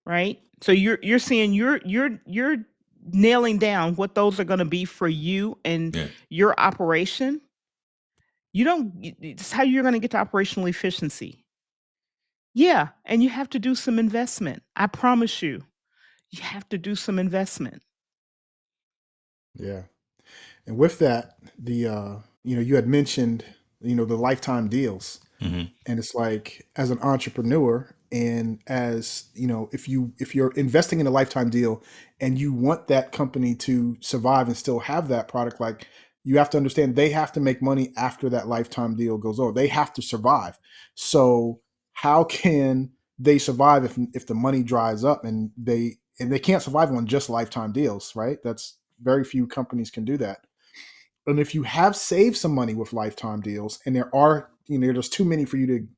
right? So you're seeing you're nailing down what those are going to be for you and Yeah. your operation. It's how you're going to get to operational efficiency. Yeah, and you have to do some investment. I promise you, you have to do some investment. Yeah. And with that, you had mentioned, the lifetime deals. Hmm. And it's like, as an entrepreneur, and as if you're investing in a lifetime deal and you want that company to survive and still have that product, like, you have to understand they have to make money after that lifetime deal goes over. They have to survive. So how can they survive if the money dries up, and they can't survive on just lifetime deals, right? That's very few companies can do that. And if you have saved some money with lifetime deals, and there's too many for you to,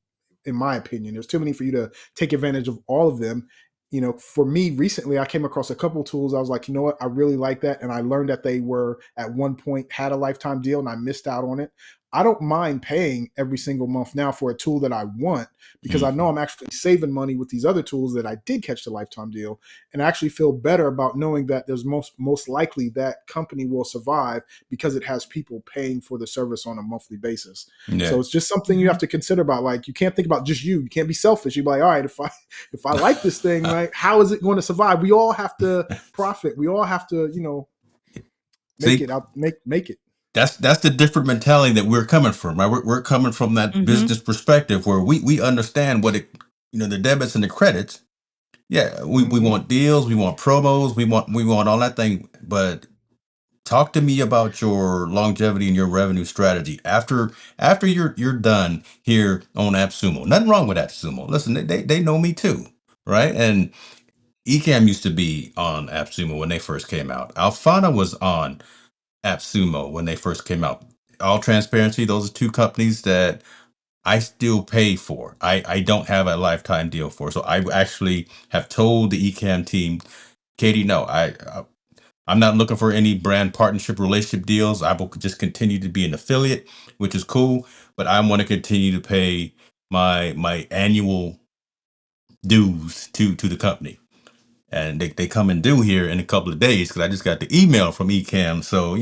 in my opinion, there's too many for you to take advantage of all of them. For me recently, I came across a couple of tools. I was like, you know what, I really like that. And I learned that they were at one point had a lifetime deal and I missed out on it. I don't mind paying every single month now for a tool that I want, because I know I'm actually saving money with these other tools that I did catch the lifetime deal, and I actually feel better about knowing that there's most likely that company will survive because it has people paying for the service on a monthly basis. Yeah. So it's just something you have to consider about. Like, you can't think about just you. You can't be selfish. You're like, all right, if I like this thing, right, how is it going to survive? We all have to profit. We all have to, make See, it out, make it. that's the different mentality that we're coming from, right? We're coming from that Mhm. business perspective where we understand what it, the debits and the credits. Yeah, we Mhm. want deals, we want promos, we want all that thing. But talk to me about your longevity and your revenue strategy after you're done here on AppSumo. Nothing wrong with AppSumo. Listen, they know me too, right? And Ecamm used to be on AppSumo when they first came out. Alfana was on AppSumo when they first came out. All transparency, those are two companies that I still pay for. I don't have a lifetime deal for. So I actually have told the Ecamm team, Katie, no, I'm not looking for any brand partnership relationship deals. I will just continue to be an affiliate, which is cool, but I want to continue to pay my annual dues to the company. And they come and due here in a couple of days because I just got the email from Ecamm. So,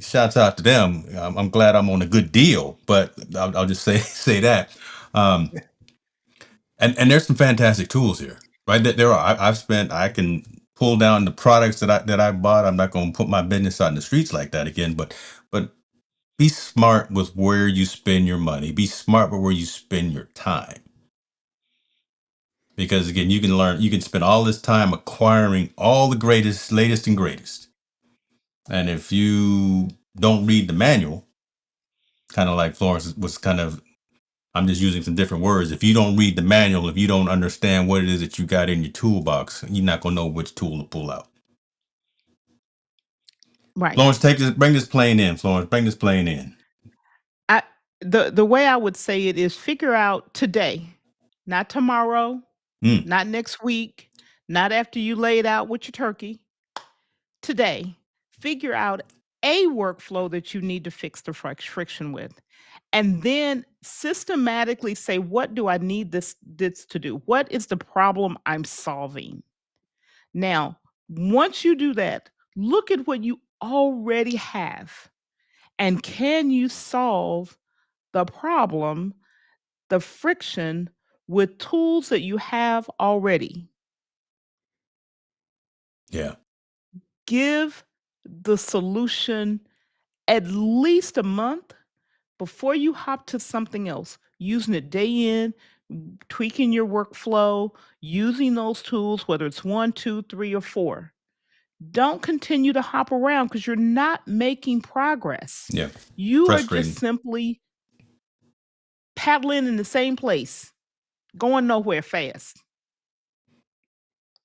shouts out to them. I'm glad I'm on a good deal, but I'll just say that. Um, and there's some fantastic tools here, right? There are. I can pull down the products that I bought. I'm not going to put my business out in the streets like that again, but be smart with where you spend your money. Be smart with where you spend your time. Because again, you can spend all this time acquiring all the greatest, latest and greatest. And if you don't read the manual, kind of like Florence was kind of, I'm just using some different words. If you don't read the manual, if you don't understand what it is that you got in your toolbox, you're not going to know which tool to pull out. Right. Florence, bring this plane in. Florence, bring this plane in. The way I would say it is figure out today, not tomorrow, not next week, not after you lay it out with your turkey. Today, figure out a workflow that you need to fix the friction with. And then systematically say, what do I need this to do? What is the problem I'm solving? Now, once you do that, look at what you already have. And can you solve the problem, the friction, with tools that you have already? Yeah. Give the solution at least a month before you hop to something else, using it day in, tweaking your workflow, using those tools, whether it's 1, 2, 3, or 4. Don't continue to hop around because you're not making progress. Yeah. You are Frustrating. just simply paddling in the same place, going nowhere fast.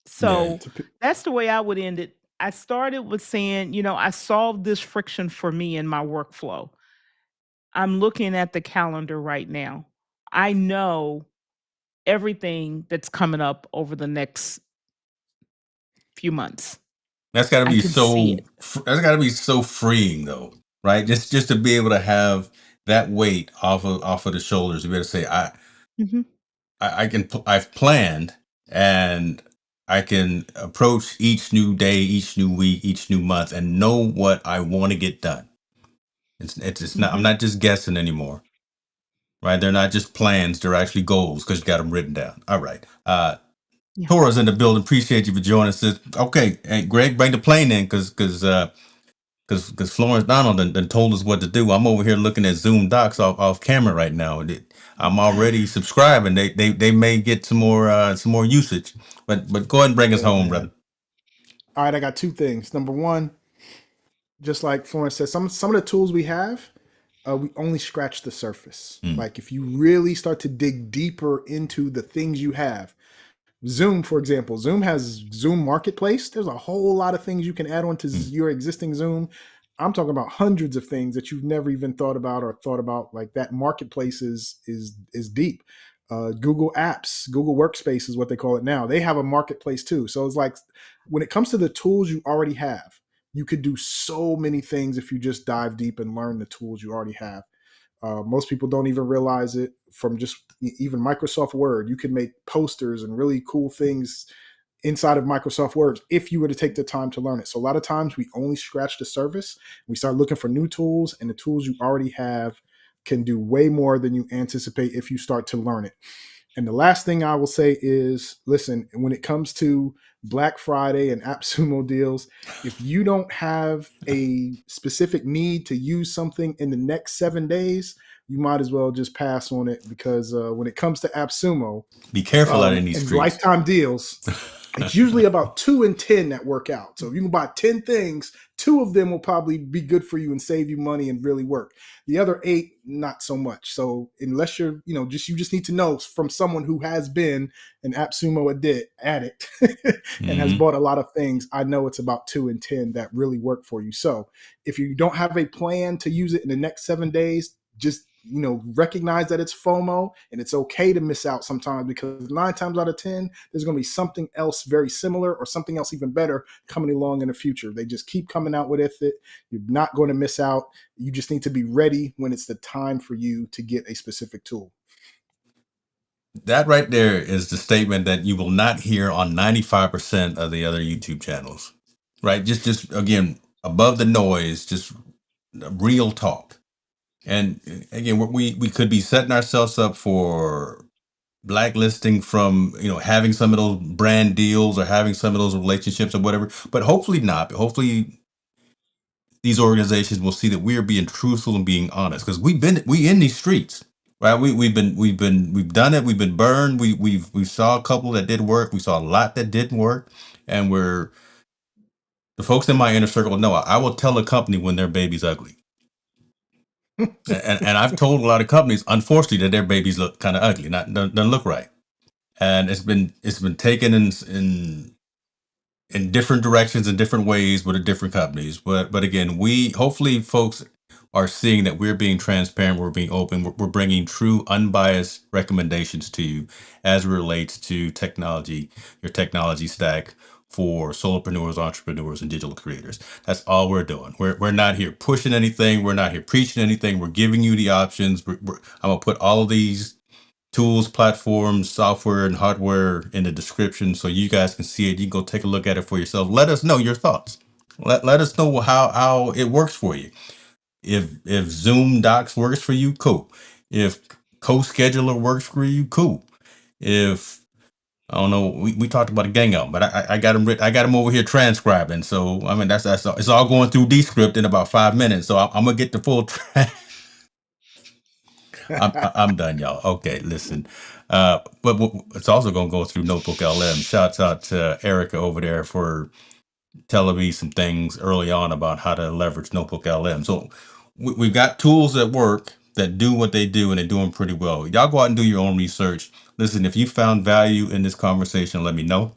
So that's the way I would end it. I started with saying, I solved this friction for me in my workflow. I'm looking at the calendar right now. I know everything that's coming up over the next few months. That's got to I be can see so. it. That's got to be so freeing, though, right? Just to be able to have that weight off of the shoulders. You better say, Mhm. I've planned, and I can approach each new day, each new week, each new month, and know what I want to get done. It's not. I'm Mhm. not just guessing anymore, right? They're not just plans; they're actually goals because you got them written down. All right. Yeah. Tora's in the building. Appreciate you for joining us. Okay, hey, Greg, bring the plane in because Florence Donald done told us what to do. I'm over here looking at Zoom docs off camera right now. I'm already subscribing. They may get some more usage, but go ahead and bring us Yeah, home, man. brother. All right, I got 2 things. Number 1, just like Florence said, some of the tools we have, we only scratch the surface. Like, if you really start to dig deeper into the things you have, Zoom, for example, Zoom has Zoom Marketplace. There's a whole lot of things you can add on to your existing Zoom. I'm talking about hundreds of things that you've never even thought about. Like, that marketplace is deep. Google Apps, Google Workspace is what they call it now. They have a marketplace too. So it's like, when it comes to the tools you already have, you could do so many things if you just dive deep and learn the tools you already have. Most people don't even realize it. From just even Microsoft Word, you can make posters and really cool things inside of Microsoft Word if you were to take the time to learn it. So a lot of times we only scratch the surface. We start looking for new tools, and the tools you already have can do way more than you anticipate if you start to learn it. And the last thing I will say is, listen, when it comes to Black Friday and AppSumo deals, if you don't have a specific need to use something in the next 7 days, you might as well just pass on it, because when it comes to AppSumo Be careful out in these and streets. lifetime deals, it's usually about 2 in 10 that work out. So if you can buy 10 things, 2 of them will probably be good for you and save you money and really work. The other 8, not so much. So unless you're, you just need to know from someone who has been an AppSumo addict and has bought a lot of things, I know it's about 2 in 10 that really work for you. So if you don't have a plan to use it in the next 7 days, just recognize that it's FOMO, and it's okay to miss out sometimes, because 9 times out of 10, there's going to be something else very similar or something else even better coming along in the future. They just keep coming out with it. You're not going to miss out. You just need to be ready when it's the time for you to get a specific tool. That right there is the statement that you will not hear on 95% of the other YouTube channels, right? Just again, above the noise, just real talk. And again, we could be setting ourselves up for blacklisting from having some of those brand deals or having some of those relationships or whatever, but hopefully not. Hopefully these organizations will see that we are being truthful and being honest, because we in these streets, right? We've done it. We've been burned. We saw a couple that did work. We saw a lot that didn't work, and the folks in my inner circle know I will tell a company when their baby's ugly. And I've told a lot of companies, unfortunately, that their babies look kind of ugly, doesn't look right, and it's been taken in different directions, in different ways, with the different companies. But again, we hopefully folks are seeing that we're being transparent, we're being open, we're bringing true, unbiased recommendations to you as it relates to technology, your technology stack for solopreneurs, entrepreneurs, and digital creators. That's all we're doing. We're not here pushing anything. We're not here preaching anything. We're giving you the options. I'm gonna put all of these tools, platforms, software, and hardware in the description so you guys can see it. You can go take a look at it for yourself. Let us know your thoughts. Let us know how it works for you. If Zoom Docs works for you, cool. If CoScheduler works for you, cool. If I don't know, we talked about a gang up, but I got him I got him over here transcribing. So I mean that's all, it's all going through Descript in about 5 minutes. So I'm gonna get the full I'm done, y'all. Okay, listen. But it's also going to go through Notebook LM. Shouts out to Erica over there for telling me some things early on about how to leverage Notebook LM. So we've got tools that work, that do what they do, and they're doing pretty well. Y'all go out and do your own research. Listen, if you found value in this conversation, let me know.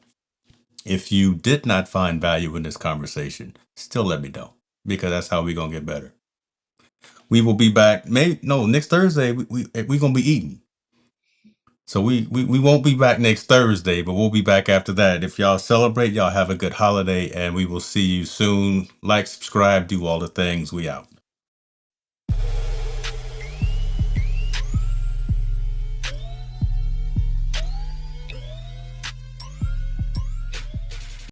If you did not find value in this conversation, still let me know, because that's how we're going to get better. We will be back. Next Thursday. We're gonna be eating, so we won't be back next Thursday, but we'll be back after that. If y'all celebrate, y'all have a good holiday, and we will see you soon. Like, subscribe, do all the things. We out.